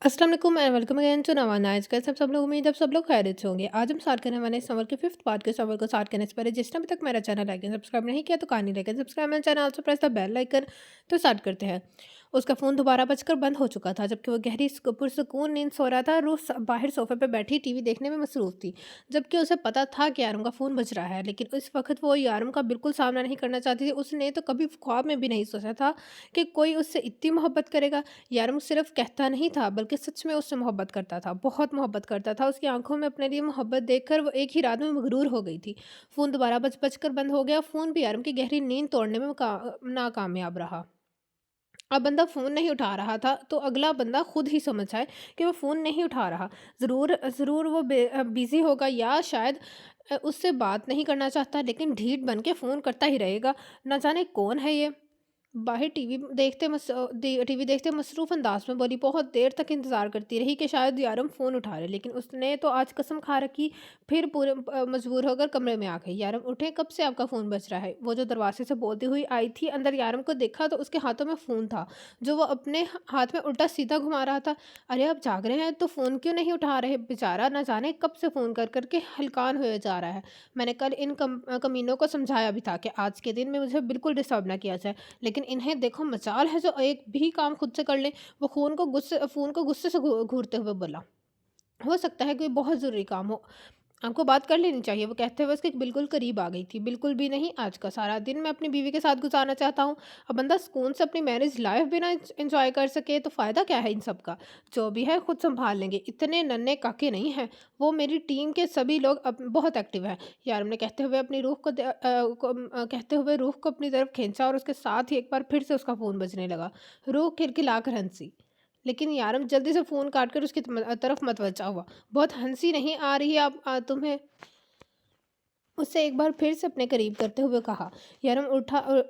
अस्सलाम वालेकुम and welcome again to नवा नाइट्स गाइस। सब लोग उम्मीद है सब लोग खैरियत से होंगे। आज हम स्टार्ट करने वाले हैं समर के फिफ्थ पार्ट के। समर को स्टार्ट करने से पहले जिसने अभी तक मेरा चैनल लाइक एंड सब्सक्राइब नहीं किया तो कहानी लाइक एंड सब्सक्राइब मेरा channel, also press the bell icon. तो स्टार्ट करते हैं। उसका फ़ोन दोबारा बजकर बंद हो चुका था, जबकि वो गहरी पुरसकून नींद सो रहा था। रूह बाहर सोफे पर बैठी टीवी देखने में मसरूफ़ थी, जबकि उसे पता था कि यारम का फ़ोन बज रहा है, लेकिन इस वक्त वो यारम का बिल्कुल सामना नहीं करना चाहती थी। उसने तो कभी ख्वाब में भी नहीं सोचा था कि कोई उससे इतनी मोहब्बत करेगा। यार वो सिर्फ कहता नहीं था, बल्कि सच में उससे मोहब्बत करता था, बहुत मोहब्बत करता था। उसकी आंखों में अपने लिए मोहब्बत देखकर वो एक ही रात में मगरूर हो गई थी। फ़ोन दोबारा बज कर बंद हो गया। फ़ोन भी यारम की गहरी नींद तोड़ने में नाकामयाब रहा। अब बंदा फ़ोन नहीं उठा रहा था, तो अगला बंदा खुद ही समझ जाए कि वो फ़ोन नहीं उठा रहा। ज़रूर वो बिज़ी होगा, या शायद उससे बात नहीं करना चाहता, लेकिन ढीठ बन के फ़ोन करता ही रहेगा। ना जाने कौन है ये। बाहर टीवी देखते मसरूफ़ अंदाज में बोली। बहुत देर तक इंतज़ार करती रही कि शायद यारम फ़ोन उठा ले, लेकिन उसने तो आज कसम खा रखी। फिर मजबूर होकर कमरे में आ गई। यारम उठे, कब से आपका फ़ोन बज रहा है? वो जो दरवाजे से बोलती हुई आई थी, अंदर यारम को देखा तो उसके हाथों में फ़ोन था, जो वो अपने हाथ में उल्टा सीधा घुमा रहा था। अरे आप जाग रहे हैं तो फ़ोन क्यों नहीं उठा रहे? बेचारा ना जाने कब से फ़ोन कर कर के हलकान हुए जा रहा है। मैंने कल इन कमीनों को समझाया भी था कि आज के दिन में मुझे बिल्कुल डिस्टर्ब ना किया जाए, लेकिन इन्हें देखो मजाल है जो एक भी काम खुद से कर लें। वो फ़ोन को गुस्से से घूरते हुए बोला। हो सकता है कोई बहुत ज़रूरी काम हो, आपको बात कर लेनी चाहिए। वो कहते हुए उसके बिल्कुल करीब आ गई थी। बिल्कुल भी नहीं, आज का सारा दिन मैं अपनी बीवी के साथ गुजारना चाहता हूँ। अब बंदा सुकून से अपनी मैरिज लाइफ भी ना एंजॉय कर सके तो फ़ायदा क्या है इन सब का। जो भी है खुद संभाल लेंगे, इतने नन्हे काके नहीं हैं। वो मेरी टीम के सभी लोग अब बहुत एक्टिव हैं। यार ने कहते हुए अपनी कहते हुए रूह को अपनी तरफ खींचा, और उसके साथ ही एक बार फिर से उसका फ़ोन बजने लगा। रूह खिलखिलाकर हंसी, लेकिन यार जल्दी से फ़ोन काट कर उसकी तरफ मतवजा हुआ। बहुत हंसी नहीं आ रही है तुम्हें? उससे एक बार फिर से अपने करीब करते हुए कहा। यार हम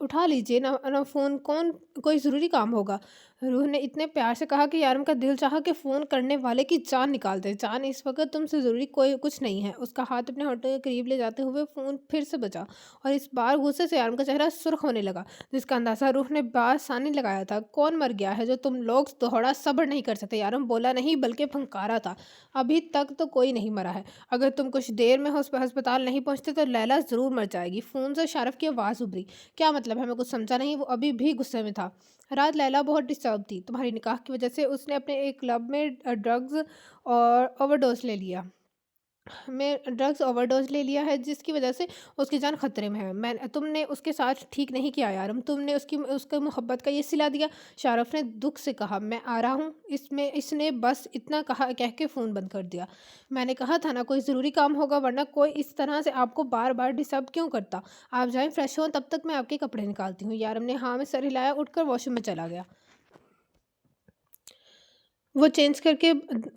उठा लीजिए ना ना फ़ोन, कौन कोई ज़रूरी काम होगा? रूह ने इतने प्यार से कहा कि यारम का दिल चाहा कि फ़ोन करने वाले की जान निकाल दे। जान, इस वक्त तुमसे ज़रूरी कोई कुछ नहीं है। उसका हाथ अपने होठों के करीब ले जाते हुए फ़ोन फिर से बजा, और इस बार गुस्से से यारम का चेहरा सुर्ख होने लगा, जिसका अंदाज़ा रूह ने बासानी लगाया था। कौन मर गया है जो तुम लोग थोड़ा सब्र नहीं कर सकते? यारम बोला नहीं, बल्कि फंकारा था। अभी तक तो कोई नहीं मरा है। अगर तुम कुछ देर में अस्पताल नहीं पहुँचते तो लैला ज़रूर मर जाएगी। फ़ोन से शारफ़ की आवाज़ उभरी। क्या मतलब है? मैं कुछ समझा नहीं। वो अभी भी गुस्से में था। रात लैला बहुत डिस्टर्ब थी। तुम्हारी निकाह की वजह से उसने अपने एक क्लब में ड्रग्स और ओवरडोज़ ले लिया। ड्रग्स ओवरडोज़ ले लिया है, जिसकी वज़ह से उसकी जान ख़तरे में है। तुमने उसके साथ ठीक नहीं किया यार, तुमने उसकी मोहब्बत का ये सिला दिया। शाहरुख़ ने दुःख से कहा। मैं आ रहा हूँ। इसने बस इतना कह के फ़ोन बंद कर दिया। मैंने कहा था ना कोई ज़रूरी काम होगा, वरना कोई इस तरह से आपको बार-बार डिस्टर्ब क्यों करता? आप जाएँ फ्रेश हों, तब तक मैं आपके कपड़े निकालती हूँ। यारम ने हाँ में सर हिलाया, उठकर वॉशरूम में चला गया। वो चेंज करके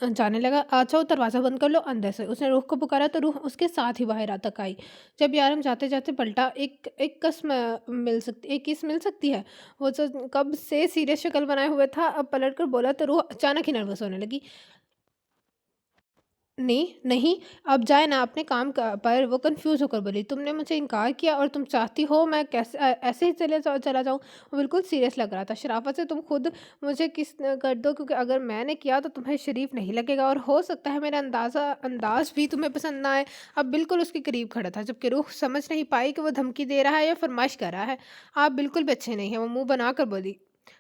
जाने लगा। "आ जाओ, दरवाज़ा बंद कर लो अंदर से।" उसने रूह को पुकारा तो रूह उसके साथ ही बाहर आ तक आई। जब यारम जाते-जाते पलटा, "एक किस मिल सकती है?" वो जो कब से सीरियस शक्ल बनाए हुए था, अब पलट कर बोला तो रूह अचानक ही नर्वस होने लगी। नहीं, नहीं, अब जाए ना अपने काम पर। वो कन्फ्यूज़ होकर बोली, तुमने मुझे इनकार किया और तुम चाहती हो मैं ऐसे ही चला जाऊँ? वो बिल्कुल सीरियस लग रहा था। शराफ़त से तुम खुद मुझे किस कर दो, क्योंकि अगर मैंने किया तो तुम्हें शरीफ नहीं लगेगा, और हो सकता है मेरा अंदाज़ भी तुम्हें पसंद ना आए। अब बिल्कुल उसके करीब खड़ा था, जबकि रूह समझ नहीं पाई कि वो धमकी दे रहा है या फ़रमाइश कर रहा है। आप बिल्कुल भी अच्छे नहीं हैं, वो मुँह बनाकर बोली।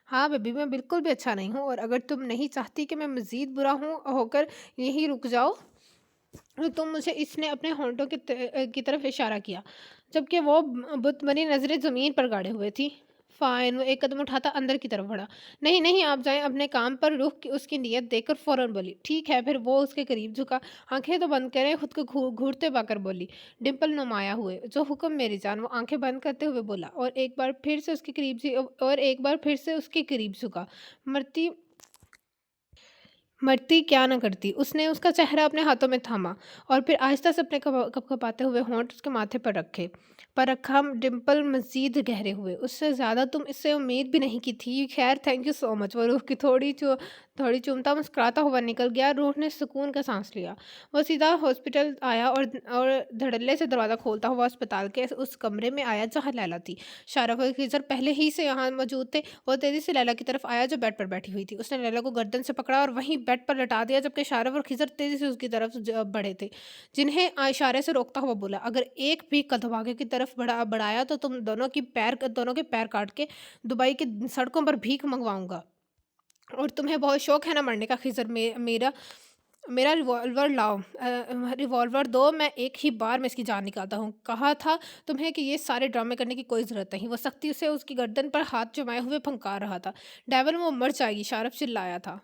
हाँ, बेबी, मैं बिल्कुल भी अच्छा नहीं हूँ, और अगर तुम नहीं चाहती कि मैं मज़ीद बुरा होकर यहीं रुक जाऊँ, तो मुझे इसने अपने होंठों की तरफ इशारा किया, जबकि वो बुत बनी नज़रें ज़मीन पर गाड़े हुए थी। फ़ाइन, वो एक कदम उठाता अंदर की तरफ बढ़ा। नहीं, नहीं, आप जाएँ अपने काम पर। रुख की उसकी नीयत देखकर फ़ौरन बोली। ठीक है, फिर वो उसके करीब झुका। आँखें तो बंद करे, खुद को घूरते पाकर बोली, डिम्पल नुमाया हुए, जो हुक्म मेरी जान। वो आँखें बंद करते हुए बोला, और एक बार फिर से उसके करीब और एक बार फिर से उसके करीब झुका। मरती मरती क्या ना करती। उसने उसका चेहरा अपने हाथों में थामा, और फिर आहिस्ता से अपने कपकपाते हुए होंठ उसके माथे पर रखा। डिम्पल मज़ीद गहरे हुए। उससे ज़्यादा तुम इससे उम्मीद भी नहीं की थी। खैर, थैंक यू सो मच। वो रूह की थोड़ी चुमता मुस्कुराता हुआ निकल गया। रूह ने सुकून का सांस लिया। वो सीधा हॉस्पिटल आया और धड़ल्ले से दरवाज़ा खोलता हुआ अस्पताल के उस कमरे में आया जहाँ लैला थी। शारफ और खिजर पहले ही से यहाँ मौजूद थे। वो तेज़ी से लैला की तरफ आया जो बेड पर बैठी हुई थी। उसने लैला को गर्दन से पकड़ा और वहीं बेड पर लटा दिया, जबकि शारफ और खिजर तेज़ी से उसकी तरफ बढ़े थे, जिन्हें इशारे से रोकता हुआ बोला, अगर एक भी कदम आगे की तरफ बढ़ाया तो तुम दोनों के पैर काट के दुबई की सड़कों पर भीख मंगवाऊंगा। और तुम्हें बहुत शौक है ना मरने का खिज़र, मेरा मेरा रिवॉल्वर लाओ, रिवॉल्वर दो, मैं एक ही बार में इसकी जान निकालता हूँ। कहा था तुम्हें कि ये सारे ड्रामे करने की कोई ज़रूरत नहीं। वो सख्ती से उसकी गर्दन पर हाथ जमाए हुए फंकार रहा था। डेविल, वो मर जाएगी, शारफ चिल्लाया था।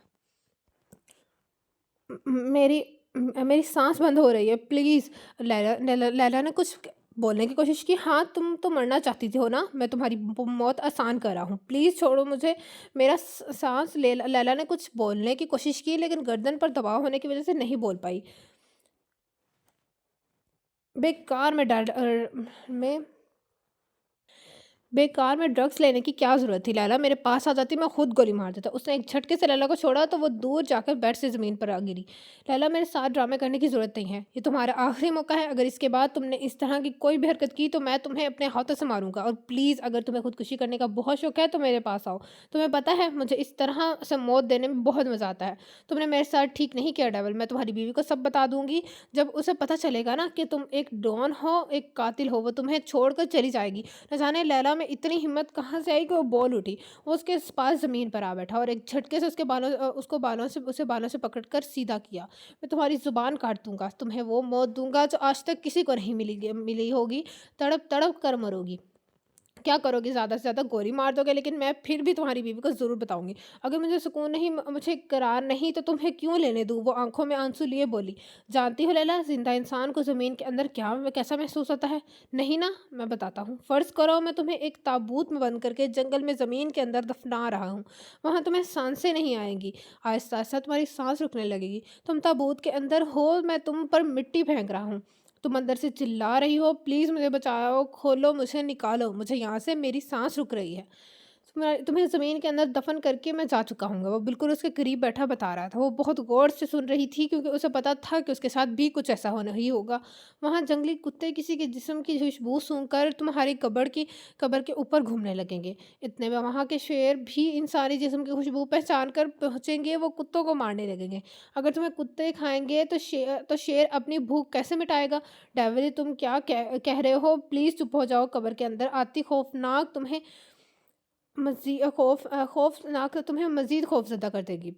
मेरी मेरी सांस बंद हो रही है, प्लीज़। लैला ने कुछ बोलने की कोशिश की। हाँ, तुम तो मरना चाहती थी हो ना, मैं तुम्हारी मौत आसान कर रहा हूँ, प्लीज़ छोड़ो मुझे। मेरा सांस लैला ने कुछ बोलने की कोशिश की, लेकिन गर्दन पर दबाव होने की वजह से नहीं बोल पाई। बेकार में में बेकार में ड्रग्स लेने की क्या ज़रूरत थी? लैला मेरे पास आ जाती, मैं खुद गोली मार देता। उसने एक झटके से लैला को छोड़ा तो वो दूर जाकर बेड से ज़मीन पर आ गिरी। लैला, मेरे साथ ड्रामे करने की ज़रूरत नहीं है। ये तुम्हारा आखिरी मौका है। अगर इसके बाद तुमने इस तरह की कोई भी हरकत की तो मैं तुम्हें अपने हाथों से मारूंगा। और प्लीज़, अगर तुम्हें खुदकुशी करने का बहुत शौक है तो मेरे पास आओ। तुम्हें पता है, मुझे इस तरह से मौत देने में बहुत मज़ा आता है। तुमने मेरे साथ ठीक नहीं किया डेविल। मैं तुम्हारी बीवी को सब बता दूंगी। जब उसे पता चलेगा ना कि तुम एक डॉन हो, एक कातिल हो, वो तुम्हें छोड़कर चली जाएगी। न जाने लैला में इतनी हिम्मत कहाँ से आई कि वो बोल उठी। वो उसके पास ज़मीन पर आ बैठा और एक झटके से उसे बालों से पकड़कर सीधा किया। मैं तुम्हारी ज़ुबान काट दूंगा, तुम्हें वो मौत दूंगा जो आज तक किसी को नहीं मिली होगी। तड़प तड़प कर मरोगी। क्या करोगे? ज़्यादा से ज़्यादा गोली मार दोगे, लेकिन मैं फिर भी तुम्हारी बीवी को ज़रूर बताऊँगी। अगर मुझे सुकून नहीं, मुझे करार नहीं, तो तुम्हें क्यों लेने दूँ? वो आँखों में आँसू लिए बोली। जानती हो लैला, ज़िंदा इंसान को ज़मीन के अंदर कैसा महसूस होता है? नहीं ना? मैं बताता हूँ। फ़र्ज़ करो मैं तुम्हें एक ताबूत में बंद करके जंगल में ज़मीन के अंदर दफ़ना रहा हूँ। वहाँ तुम्हें साँसें नहीं आएँगी। आहिस्ता-आहिस्ता तुम्हारी साँस रुकने लगेगी। तुम ताबूत के अंदर हो, मैं तुम पर मिट्टी फेंक रहा हूँ। तुम अंदर से चिल्ला रही हो, प्लीज़ मुझे बचाओ, खोलो मुझे, निकालो मुझे यहाँ से, मेरी साँस रुक रही है। तुम्हें ज़मीन के अंदर दफ़न करके मैं जा चुका हूँगा। वो बिल्कुल उसके करीब बैठा बता रहा था। वो बहुत गौर से सुन रही थी, क्योंकि उसे पता था कि उसके साथ भी कुछ ऐसा होना ही होगा। वहाँ जंगली कुत्ते किसी के जिस्म की खुशबू सूँघकर तुम्हारी कब्र के ऊपर घूमने लगेंगे। इतने में वहाँ के शेर भी इंसानी जिस्म की खुशबू पहचान कर पहुँचेंगे। वो कुत्तों को मारने लगेंगे। अगर तुम्हें कुत्ते खाएँगे तो शेर अपनी भूख कैसे मिटाएगा? डेविल, तुम क्या कह रहे हो? प्लीज़ चुप हो जाओ। कब्र के अंदर आती खौफ़नाक तुम्हें मज़ीद खौफ़ज़दा कर देगी।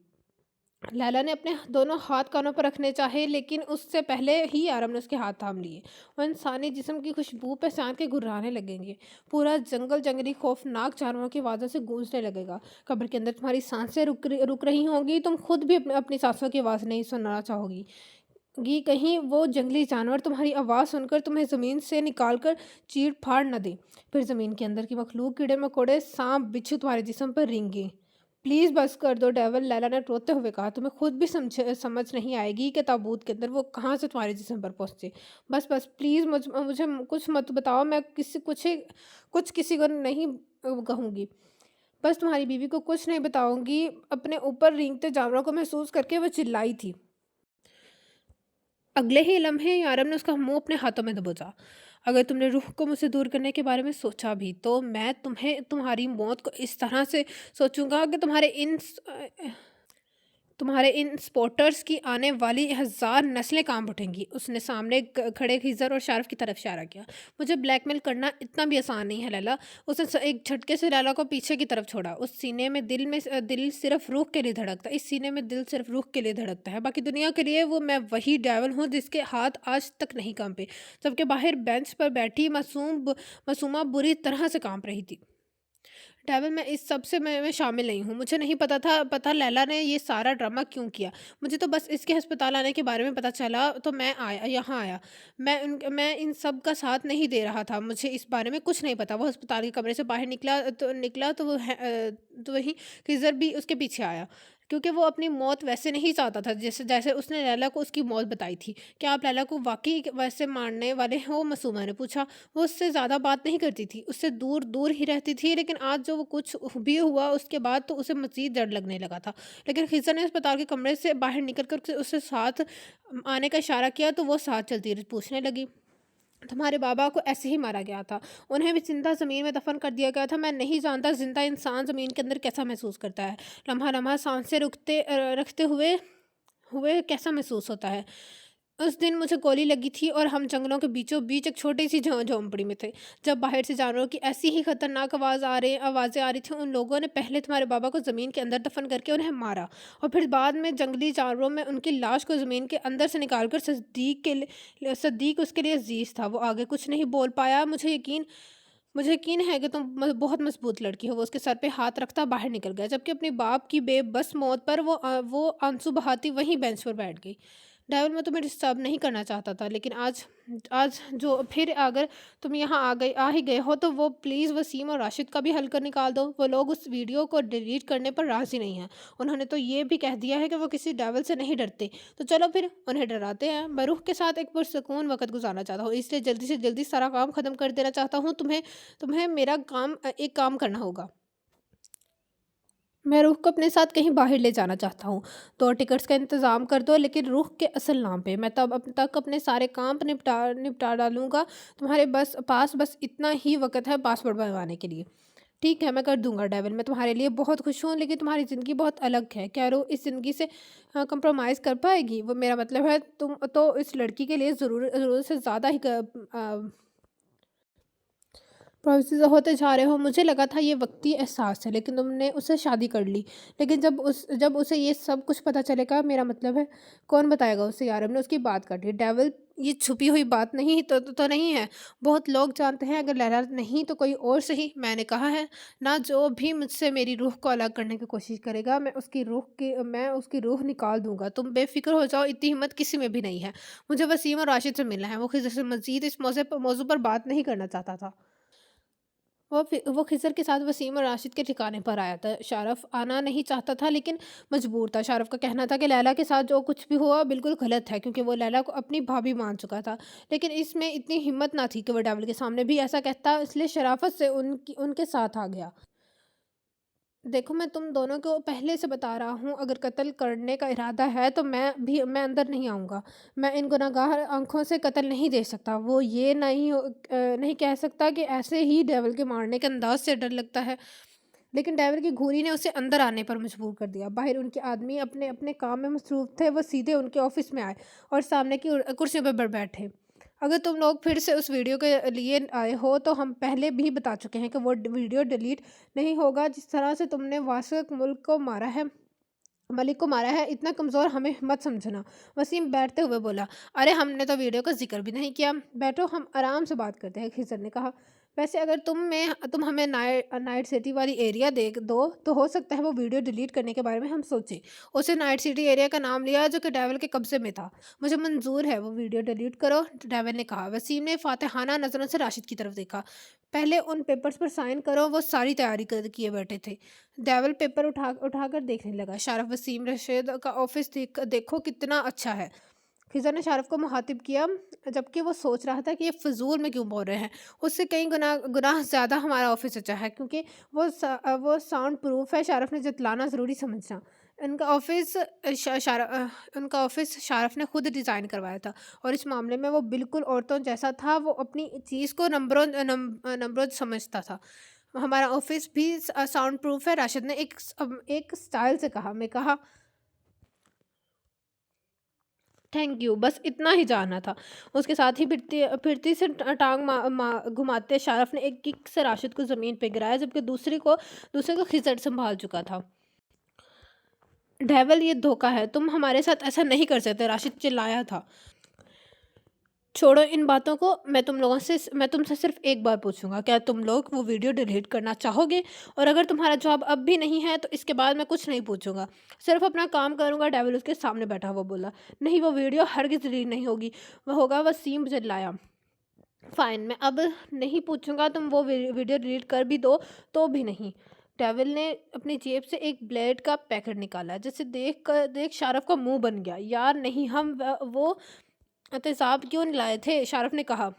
लैला ने अपने दोनों हाथ कानों पर रखने चाहे, लेकिन उससे पहले ही आरम ने उसके हाथ थाम लिए। वो इंसानी जिस्म की खुशबू पहचान के गुर्राने लगेंगे। पूरा जंगल जंगली खौफनाक जानवरों की आवाज़ों से गूंजने लगेगा। कब्र के अंदर तुम्हारी सांसें रुक रही होंगी। तुम खुद भी अपनी सांसों की आवाज़ नहीं सुनना चाहोगी। कहीं वो जंगली जानवर तुम्हारी आवाज़ सुनकर तुम्हें ज़मीन से निकाल कर चीर-फाड़ ना दे। फिर ज़मीन के अंदर की मखलूक, कीड़े-मकोड़े, साँप, बिच्छू तुम्हारे जिस्म पर रेंगे। प्लीज़ बस कर दो डेविल, लैला ने रोते हुए कहा। तुम्हें खुद भी समझ नहीं आएगी कि ताबूत के अंदर वो कहाँ से तुम्हारे जिस्म पर पहुँचे। बस बस प्लीज़ मुझे कुछ मत बताओ। मैं कुछ किसी को नहीं कहूँगी। बस तुम्हारी बीवी को कुछ नहीं बताऊँगी। अपने ऊपर रेंगते जानवरों को महसूस करके वो चिल्लाई थी। अगले ही लम्हे यारम ने उसका मुंह अपने हाथों में दबोचा। अगर तुमने रूह को मुझसे दूर करने के बारे में सोचा भी, तो मैं तुम्हारी मौत को इस तरह से सोचूंगा कि तुम्हारे इन स्पॉटर्स की आने वाली 1000 नस्लें कांप उठेंगी। उसने सामने खड़े खिज़र और शारफ की तरफ इशारा किया। मुझे ब्लैकमेल करना इतना भी आसान नहीं है लैला। उसने एक झटके से लैला को पीछे की तरफ छोड़ा। उस सीने में दिल सिर्फ रूह के लिए धड़कता। इस सीने में दिल सिर्फ रूह के लिए धड़कता है। बाकी दुनिया के लिए वो मैं वही डेविल हूँ जिसके हाथ आज तक नहीं कांपे, जबकि बाहर बेंच पर बैठी मासूमा बुरी तरह से कांप रही थी। डेविल, मैं इस सब से मैं शामिल नहीं हूँ। मुझे नहीं पता लैला ने ये सारा ड्रामा क्यों किया। मुझे तो बस इसके अस्पताल आने के बारे में पता चला तो मैं यहाँ आया। मैं इन सब का साथ नहीं दे रहा था। मुझे इस बारे में कुछ नहीं पता। वो अस्पताल के कमरे से बाहर निकला तो वहीं खिज़र भी उसके पीछे आया। क्योंकि वो अपनी मौत वैसे नहीं चाहता था जैसे जैसे उसने लैला को उसकी मौत बताई थी। क्या आप लैला को वाक़ई वैसे मारने वाले हो? मासूमा ने पूछा। वो उससे ज़्यादा बात नहीं करती थी, उससे दूर-दूर ही रहती थी, लेकिन आज जो वो कुछ भी हुआ उसके बाद तो उसे मज़ीद डर लगने लगा था। लेकिन खिज़र ने अस्पताल के कमरे से बाहर निकल कर उससे साथ आने का इशारा किया तो वो साथ चलती रही, पूछने लगी, तुम्हारे बाबा को ऐसे ही मारा गया था। उन्हें भी ज़िंदा ज़मीन में दफ़न कर दिया गया था। मैं नहीं जानता ज़िंदा इंसान ज़मीन के अंदर कैसा महसूस करता है। लम्हा-लम्हा साँसें रखते हुए हुए कैसा महसूस होता है। उस दिन मुझे गोली लगी थी और हम जंगलों के बीचों-बीच एक छोटी-सी झोंपड़ी में थे। जब बाहर से जानवरों की ऐसी ही खतरनाक आवाज़ें आ रही थी, उन लोगों ने पहले तुम्हारे बाबा को ज़मीन के अंदर दफ़न करके उन्हें मारा और फिर बाद में जंगली जानवरों में उनकी लाश को ज़मीन के अंदर से निकाल कर सद्दीक उसके लिए अज़ीज़ था। वो आगे कुछ नहीं बोल पाया। मुझे यकीन है कि तुम बहुत मज़बूत लड़की हो। वो उसके सर पे हाथ रखता बाहर निकल गया, जबकि अपने बाप की बेबस मौत पर वो आंसू बहाती वहीं बेंच पर बैठ गई। डेविल, मैं तुम्हें डिस्टर्ब नहीं करना चाहता था, लेकिन आज आज जो फिर अगर तुम यहाँ आ ही गए हो तो वो प्लीज़ वसीम और राशिद का भी हल कर निकाल दो। वो लोग उस वीडियो को डिलीट करने पर राज़ी नहीं हैं। उन्होंने तो ये भी कह दिया है कि वो किसी डेविल से नहीं डरते। तो चलो फिर उन्हें डराते हैं। मैं रूह के साथ एक पुरसुकून वक़्त गुज़ारना चाहता हूँ, इसलिए जल्दी से जल्दी सारा काम ख़त्म कर देना चाहता हूँ। तुम्हें तुम्हें मेरा एक काम करना होगा। मैं रूह को अपने साथ कहीं बाहर ले जाना चाहता हूँ। 2 टिकट्स का इंतज़ाम कर दो, लेकिन रूह के असल नाम पे। मैं तब अब तक अपने सारे काम निपटा डालूँगा। तुम्हारे पास बस इतना ही वक़्त है पासपोर्ट बनवाने के लिए। ठीक है, मैं कर दूँगा डेविल। मैं तुम्हारे लिए बहुत खुश हूँ, लेकिन तुम्हारी ज़िंदगी बहुत अलग है। क्या रूह इस ज़िंदगी से कंप्रोमाइज़ कर पाएगी? वो मेरा मतलब है, तुम तो इस लड़की के लिए ज़रूरत से ज़्यादा ही प्रोसेस होते जा रहे हो। मुझे लगा था ये वक्ती एहसास है, लेकिन तुमने उससे शादी कर ली। लेकिन जब उसे ये सब कुछ पता चलेगा, मेरा मतलब है, कौन बताएगा उसे? यार, हमने उसकी बात काटी। डेविल, ये छुपी हुई बात नहीं तो नहीं है। बहुत लोग जानते हैं, अगर लैला नहीं तो कोई और सही। मैंने कहा है ना, जो भी मुझसे मेरी रूह को अलग करने की कोशिश करेगा, मैं उसकी रूह निकाल दूंगा। तुम बेफिक्र हो जाओ, इतनी हिम्मत किसी में भी नहीं है। मुझे वसीम और राशिद से मिलना है। वो खिज़र से मजीद इस मौजू पर बात नहीं करना चाहता था। वो खिज़र के साथ वसीम और राशिद के ठिकाने पर आया था। शारफ़ आना नहीं चाहता था, लेकिन मजबूर था। शारफ़ का कहना था कि लैला के साथ जो कुछ भी हुआ बिल्कुल गलत है, क्योंकि वो लैला को अपनी भाभी मान चुका था। लेकिन इसमें इतनी हिम्मत ना थी कि वो डेविल के सामने भी ऐसा कहता, इसलिए शराफ़त से उनके साथ आ गया। देखो, मैं तुम दोनों को पहले से बता रहा हूँ, अगर कत्ल करने का इरादा है तो मैं अंदर नहीं आऊँगा। मैं इन गुनहगार आँखों से कत्ल नहीं देख सकता। वो ये नहीं कह सकता कि ऐसे ही डेविल के मारने के अंदाज़ से डर लगता है। लेकिन डेविल की घूरी ने उसे अंदर आने पर मजबूर कर दिया। बाहर उनके आदमी अपने काम में मसरूफ़ थे। वो सीधे उनके ऑफ़िस में आए और सामने की कुर्सियों पे बैठे। अगर तुम लोग फिर से उस वीडियो के लिए आए हो, तो हम पहले भी बता चुके हैं कि वो वीडियो डिलीट नहीं होगा। जिस तरह से तुमने मलिक को मारा है, इतना कमज़ोर हमें मत समझना। वसीम बैठते हुए बोला, अरे हमने तो वीडियो का जिक्र भी नहीं किया। बैठो, हम आराम से बात करते हैं, खिज़र ने कहा। वैसे अगर तुम हमें नाइट सिटी वाली एरिया दे दो, तो हो सकता है वो वीडियो डिलीट करने के बारे में हम सोचें। उसे नाइट सिटी एरिया का नाम लिया, जो कि डेविल के कब्जे में था। मुझे मंजूर है, वो वीडियो डिलीट करो, डेविल ने कहा। वसीम ने फातिहाना नज़रों से राशिद की तरफ देखा। पहले उन पेपर्स पर साइन करो। वो सारी तैयारी कर किए बैठे थे। डेविल पेपर उठाकर देखने लगा। शारफ, वसीम, रशीद का ऑफिस देखो कितना अच्छा है। खिज़र ने शारफ को मुखातिब किया, जबकि वो सोच रहा था कि ये फ़िज़ूल में क्यों बोल रहे हैं। उससे कई गुनाह ज़्यादा हमारा ऑफिस अच्छा है, क्योंकि वो साउंड प्रूफ है। शारफ ने जतलाना ज़रूरी समझना। इनका ऑफिस उनका ऑफिस शारफ ने खुद डिज़ाइन करवाया था, और इस मामले में वो बिल्कुल औरतों जैसा था। वो अपनी चीज़ को नंबरों समझता था। हमारा ऑफिस भी साउंड प्रूफ है, राशिद ने एक स्टाइल से कहा। मैं कहा, थैंक यू, बस इतना ही जानना था। उसके साथ ही फिरती फिरती से टांग घुमाते शारफ ने एक किक से राशिद को ज़मीन पे गिराया, जबकि दूसरे को खिजड़ संभाल चुका था। डेविल, ये धोखा है, तुम हमारे साथ ऐसा नहीं कर सकते, राशिद चिल्लाया था। छोड़ो इन बातों को। मैं तुमसे सिर्फ एक बार पूछूंगा, क्या तुम लोग वो वीडियो डिलीट करना चाहोगे? और अगर तुम्हारा जवाब अब भी नहीं है, तो इसके बाद मैं कुछ नहीं पूछूंगा, सिर्फ अपना काम करूंगा। डेविल उसके सामने बैठा हुआ बोला, नहीं, वो वीडियो हरगिज़ डिलीट नहीं होगी। वह होगा, वसीम चिल्लाया। फाइन, मैं अब नहीं पूछूंगा। तुम वो वीडियो डिलीट कर भी दो तो भी नहीं। डेविल ने अपनी जेब से एक ब्लेड का पैकेट निकाला, जिसे देख शाहरुख का मुंह बन गया। यार नहीं, हम वो तेजाब क्यों नहीं लाए थे? शाहरुख ने कहा।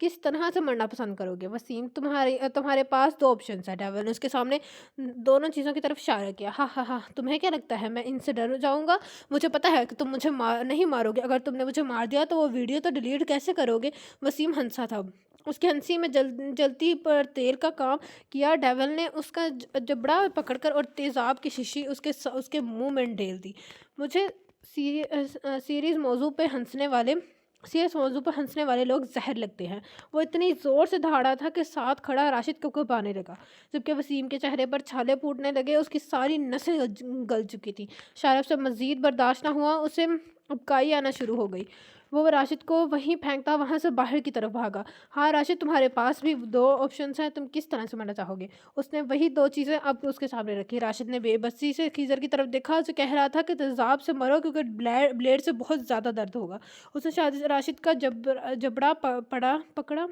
किस तरह से मरना पसंद करोगे वसीम? तुम्हारे पास दो ऑप्शन है। डेविल ने उसके सामने दोनों चीज़ों की तरफ इशारा किया। हाँ हाँ हाँ, तुम्हें क्या लगता है मैं इनसे डर जाऊंगा? मुझे पता है कि तुम मुझे नहीं मारोगे। अगर तुमने मुझे मार दिया तो वो वीडियो तो डिलीट कैसे करोगे? वसीम हंसा था। उसकी हंसी में जलती पर तेल का काम किया। डेविल ने उसका जबड़ा पकड़कर और तेजाब की शीशी उसके मुंह में ढेल दी। मुझे सीरीज मौजू पे हंसने वाले सीरियस मौजू पर हंसने वाले लोग जहर लगते हैं। वो इतनी ज़ोर से दहाड़ा था कि साथ खड़ा राशिद को कँपाने लगा। जबकि वसीम के चेहरे पर छाले फूटने लगे, उसकी सारी नसें गल चुकी थी। शारफ से मज़ीद बर्दाश्त ना हुआ, उसे उबकाई आना शुरू हो गई। वो राशिद को वहीं फेंकता वहाँ से बाहर की तरफ भागा। हाँ राशिद, तुम्हारे पास भी दो ऑप्शंस हैं, तुम किस तरह से मरना चाहोगे? उसने वही दो चीज़ें अब उसके सामने रखी। राशिद ने बेबसी से खीजर की तरफ देखा, जो कह रहा था कि तेजाब से मरो, क्योंकि ब्लेड से बहुत ज़्यादा दर्द होगा। उसने राशिद का जबड़ा पकड़ा।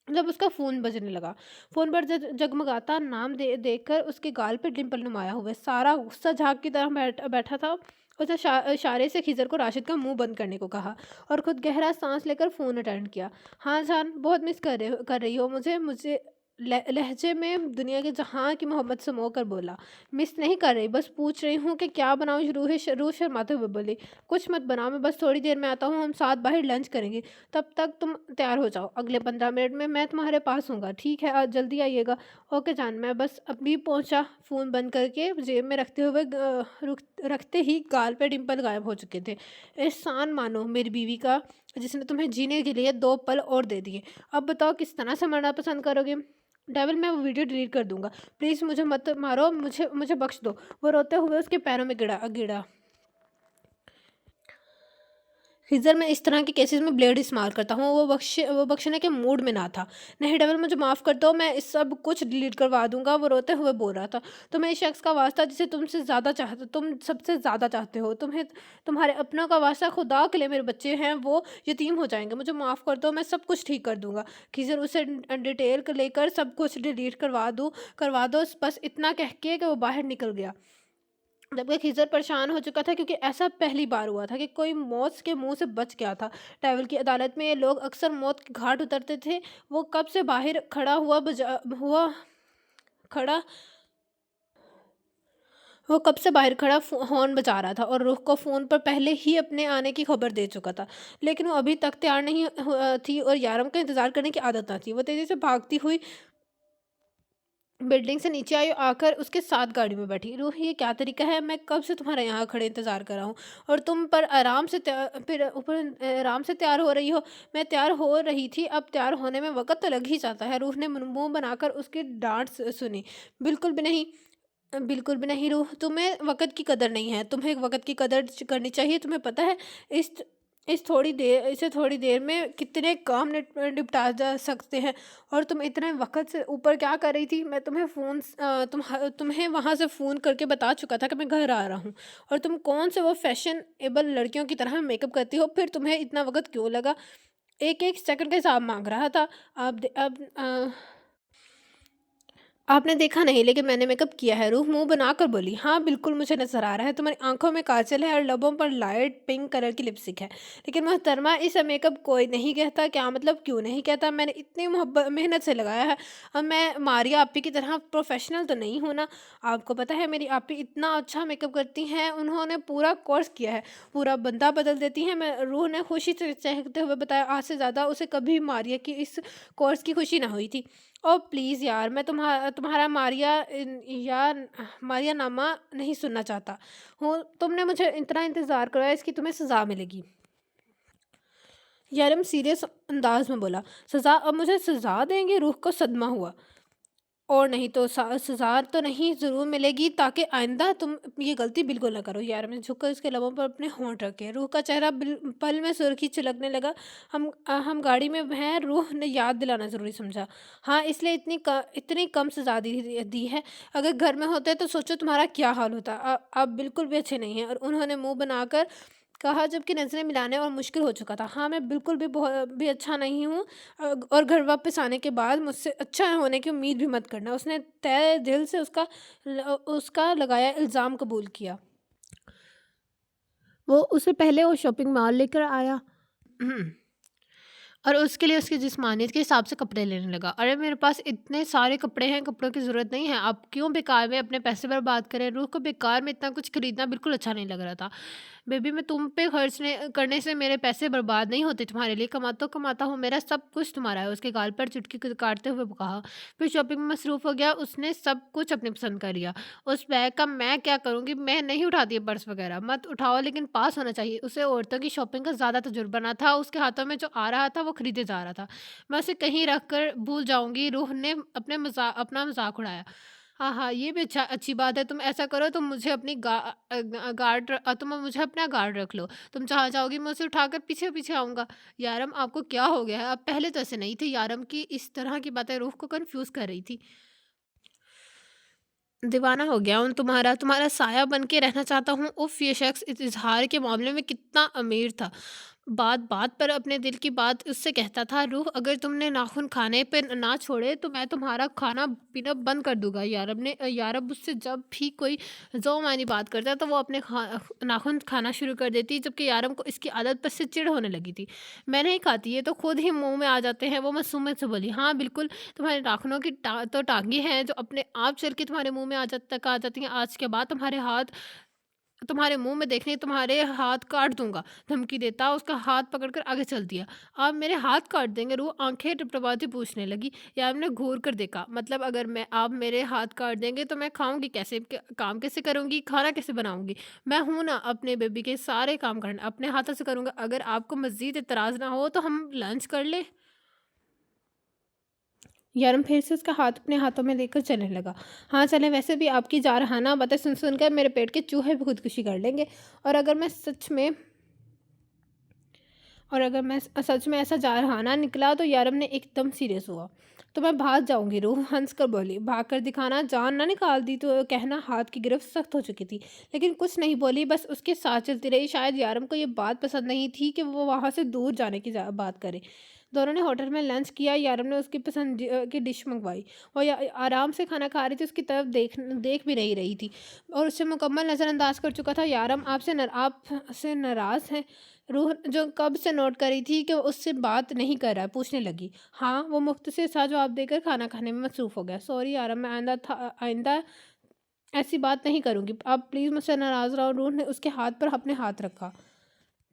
जब उसका फ़ोन बजने लगा, फ़ोन पर जगमगाता नाम देखकर उसके गाल पे डिंपल नुमाया हुए सारा गुस्सा झाग की तरह बैठा था। उसने इशारे से खिजर को राशिद का मुंह बंद करने को कहा और खुद गहरा सांस लेकर फ़ोन अटेंड किया। हाँ जान, बहुत मिस कर रही हो मुझे मुझे लहजे में दुनिया के जहाँ की मोहब्बत से मोहकर बोला। मिस नहीं कर रही, बस पूछ रही हूँ कि क्या बनाऊँ? रूह शर्माते हुए बोली। कुछ मत बनाओ, मैं बस थोड़ी देर में आता हूँ, हम साथ बाहर लंच करेंगे। तब तक तुम तैयार हो जाओ, अगले 15 मिनट में मैं तुम्हारे पास हूँगा, ठीक है? आज जल्दी आइएगा। ओके जान, मैं बस अभी पहुँचा। फ़ोन बंद करके जेब में रखते ही गाल पे डिंपल गायब हो चुके थे। एहसान मानो मेरी बीवी का, जिसने तुम्हें जीने के लिए 2 पल और दे दिए। अब बताओ किस तरह से मरना पसंद करोगे? डेविल, मैं वो वीडियो डिलीट कर दूंगा, प्लीज़ मुझे मत मारो, मुझे मुझे बख्श दो। वो रोते हुए उसके पैरों में गिरा गिरा खिज़र, मैं इस तरह के केसेस में ब्लेड इस्तेमाल करता हूँ। वो बख्शने के मूड में ना था। नहीं डेविल, मुझे माफ़ कर दो, मैं इस सब कुछ डिलीट करवा दूंगा। वो रोते हुए बोल रहा था। तुम्हें इस शख्स का वास्ता जिसे तुम सबसे ज़्यादा चाहते हो, तुम्हें तुम्हारे अपनों का वास्ता, खुदा के लिए मेरे बच्चे हैं वो यतीम हो जाएंगे, मुझे माफ़ कर दो, मैं सब कुछ ठीक कर दूंगा। खिज़र उसे डिटेल लेकर सब कुछ डिलीट करवा दो, बस इतना कह के कि वो बाहर निकल गया। जबकि खिज़र परेशान हो चुका था, क्योंकि ऐसा पहली बार हुआ था कि कोई मौत के मुंह से बच गया था। ट्रैवल की अदालत में ये लोग अक्सर मौत के घाट उतरते थे। वो कब से बाहर खड़ा वो कब से बाहर खड़ा हॉर्न बजा रहा था और रुख को फ़ोन पर पहले ही अपने आने की खबर दे चुका था। लेकिन वो अभी तक तैयार नहीं थी और यारम का इंतज़ार करने की आदत ना थी। वो तेज़ी से भागती हुई बिल्डिंग से नीचे आई और आकर उसके साथ गाड़ी में बैठी। रूह, ये क्या तरीका है? मैं कब से तुम्हारा यहाँ खड़े इंतज़ार कर रहा हूँ और तुम पर आराम से तैयार हो रही हो। मैं तैयार हो रही थी, अब तैयार होने में वक़्त तो लग ही जाता है। रूह ने मुँह बनाकर उसकी डाँट सुनी। बिल्कुल भी नहीं। बिल्कुल भी नहीं रूह, तुम्हें वक़्त की कदर नहीं है। तुम्हें वक़्त की कदर करनी चाहिए। तुम्हें पता है इस इसे थोड़ी देर में कितने काम निपटा जा सकते हैं, और तुम इतने वक़्त से ऊपर क्या कर रही थी? मैं तुम्हें तुम्हें वहाँ से फ़ोन करके बता चुका था कि मैं घर आ रहा हूँ, और तुम कौन से वो फैशनेबल लड़कियों की तरह मेकअप करती हो? फिर तुम्हें इतना वक़्त क्यों लगा? एक-एक सेकंड का हिसाब माँग रहा था। आपने देखा नहीं, लेकिन मैंने मेकअप किया है। रूह मुंह बनाकर बोली। हाँ बिल्कुल, मुझे नजर आ रहा है। तुम्हारी आंखों में काजल है और लबों पर लाइट पिंक कलर की लिपस्टिक है। लेकिन मोहतरमा, इस मेकअप कोई नहीं कहता। क्या मतलब क्यों नहीं कहता? मैंने इतनी मोहब्बत मेहनत से लगाया है। अब मैं मारिया आपी की तरह प्रोफेशनल तो नहीं हूँ ना। आपको पता है मेरी आपी इतना अच्छा मेकअप करती हैं, उन्होंने पूरा कोर्स किया है, पूरा बंदा बदल देती हैं। मैं रूह ने खुशी से चहकते हुए बताया। आज से ज़्यादा उसे कभी मारिया की इस कोर्स की खुशी ना हुई थी। ओह प्लीज़ यार, मैं तुम्हारा मारिया नामा नहीं सुनना चाहता हूँ। तुमने मुझे इतना इंतज़ार करवाया, इसकी तुम्हें सज़ा मिलेगी। यारम सीरियस अंदाज में बोला। सज़ा? अब मुझे सज़ा देंगे? रूह को सदमा हुआ। और नहीं तो सज़ा तो नहीं, ज़रूर मिलेगी, ताकि आइंदा तुम ये गलती बिल्कुल ना करो। यार मैंने झुककर उसके लबों पर अपने होंठ रखे। रूह का चेहरा पल में सुर्खी छिलकने लगा। हम गाड़ी में हैं। रूह ने याद दिलाना ज़रूरी समझा। हाँ, इसलिए इतनी कम सज़ा दी है। अगर घर में होते तो सोचो तुम्हारा क्या हाल होता। आप बिल्कुल भी अच्छे नहीं हैं। और उन्होंने मुंह बनाकर कहा जबकि नज़रें मिलाने और मुश्किल हो चुका था। हाँ, मैं बिल्कुल भी बहुत भी अच्छा नहीं हूँ और घर वापस आने के बाद मुझसे अच्छा होने की उम्मीद भी मत करना। उसने तहे दिल से उसका लगाया इल्ज़ाम कबूल किया। वो उससे पहले वो शॉपिंग मॉल लेकर आया। और उसके लिए उसकी जिस्मानियत के हिसाब से कपड़े लेने लगा। अरे मेरे पास इतने सारे कपड़े हैं, कपड़ों की ज़रूरत नहीं है। आप क्यों बेकार में अपने पैसे बर्बाद करें? रूह को बेकार में इतना कुछ खरीदना बिल्कुल अच्छा नहीं लग रहा था। बेबी, मैं तुम पे खर्चने करने से मेरे पैसे बर्बाद नहीं होते तुम्हारे लिए। कमाता हूँ, मेरा सब कुछ तुम्हारा है। उसके गाल पर चुटकी काटते हुए वो कहा। फिर शॉपिंग में मसरूफ़ हो गया। उसने सब कुछ अपनी पसंद कर लिया। उस बैग का मैं क्या करूँगी? मैं नहीं उठाती है पर्स वगैरह। मत उठाओ, लेकिन पास होना चाहिए। उसे औरतों की शॉपिंग का ज़्यादा तजुर्बा ना था। उसके हाथों में जो आ रहा था वो खरीदे जा रहा था। मैं उसे कहीं रख कर भूल जाऊँगी। रूह ने अपना मज़ाक उड़ाया। हाँ, हाँ, ये भी अच्छी बात है। तुम ऐसा करो, तुम मुझे अपना गार्ड रख लो। तुम जहाँ जाओगी मैं उसे उठाकर पीछे-पीछे आऊँगा। यारम, आपको क्या हो गया है? आप पहले तो ऐसे नहीं थे। यारम की इस तरह की बातें रूह को कन्फ्यूज़ कर रही थी। दीवाना हो गया हूँ तुम्हारा, तुम्हारा साया बन के रहना चाहता हूँ। उफ़! ये शख़्स इस इज़हार के मामले में कितना अमीर था। बात-बात पर अपने दिल की बात उससे कहता था, रूह, अगर तुमने नाख़ून खाने पे ना छोड़े तो मैं तुम्हारा खाना-पीना बंद कर दूँगा। यारब मुझसे जब भी कोई ज़ो-मानी बात करता तो वो अपने नाख़ून खाना शुरू कर देती, जबकि यारम को इसकी आदत पर से चिढ़ होने लगी थी। मैं नहीं खाती, ये तो खुद ही मुँह में आ जाते हैं। वो मासूमियत से बोली, हाँ बिल्कुल, तुम्हारे नाख़ूनों की तो टाँगें हैं जो अपने आप चल के तुम्हारे मुँह में आ जाती हैं। आज के बाद तुम्हारे मुँह में देखने ही तुम्हारे हाथ काट दूँगा। धमकी देता उसका हाथ पकड़कर आगे चल दिया। आप मेरे हाथ काट देंगे? रूह आँखें टपटपाती पूछने लगी। यार ने घूर कर देखा। मतलब अगर मैं आप मेरे हाथ काट देंगे तो मैं खाऊँगी कैसे? काम कैसे करूँगी? खाना कैसे बनाऊँगी? मैं हूँ ना अपने बेबी के सारे काम करना अपने हाथों से करूँगा। अगर आपको मज़ीद इतराज़ ना हो तो हम लंच कर लें? यारम फिर से उसका हाथ अपने हाथों में लेकर चलने लगा। हाँ, चलें, वैसे भी आपकी जारहाना बातें सुन-सुन कर मेरे पेट के चूहे भी खुदकुशी कर लेंगे। और अगर मैं सच में और अगर मैं सच में ऐसा जारहाना निकला तो यारम ने एकदम सीरियस हुआ। तो मैं भाग जाऊँगी, रूह हँस कर बोली। भाग कर दिखाना, जान ना निकाल दी तो कहना। हाथ की गिरफ्त सख्त हो चुकी थी, लेकिन कुछ नहीं बोली, बस उसके साथ चलती रही। शायद यारम को ये बात पसंद नहीं थी कि वो वहाँ से दूर जाने की बात करे। दोनों ने होटल में लंच किया। यारम ने उसकी पसंद की डिश मंगवाई और आराम से खाना खा रही थी। उसकी तरफ देख भी नहीं रही थी और उसे मुकम्मल नज़रअंदाज कर चुका था। यारम आपसे नाराज़ हैं? रूह, जो कब से नोट करी थी कि वो उससे बात नहीं कर रहा है, पूछने लगी। हाँ, वो मुख्तसर सा जवाब देकर खाना खाने में मसरूफ़ हो गया। सॉरी यार, मैं आइंदा ऐसी बात नहीं करूँगी। आप प्लीज़ मुझसे नाराज़ रहो। रूह ने उसके हाथ पर अपने हाथ रखा।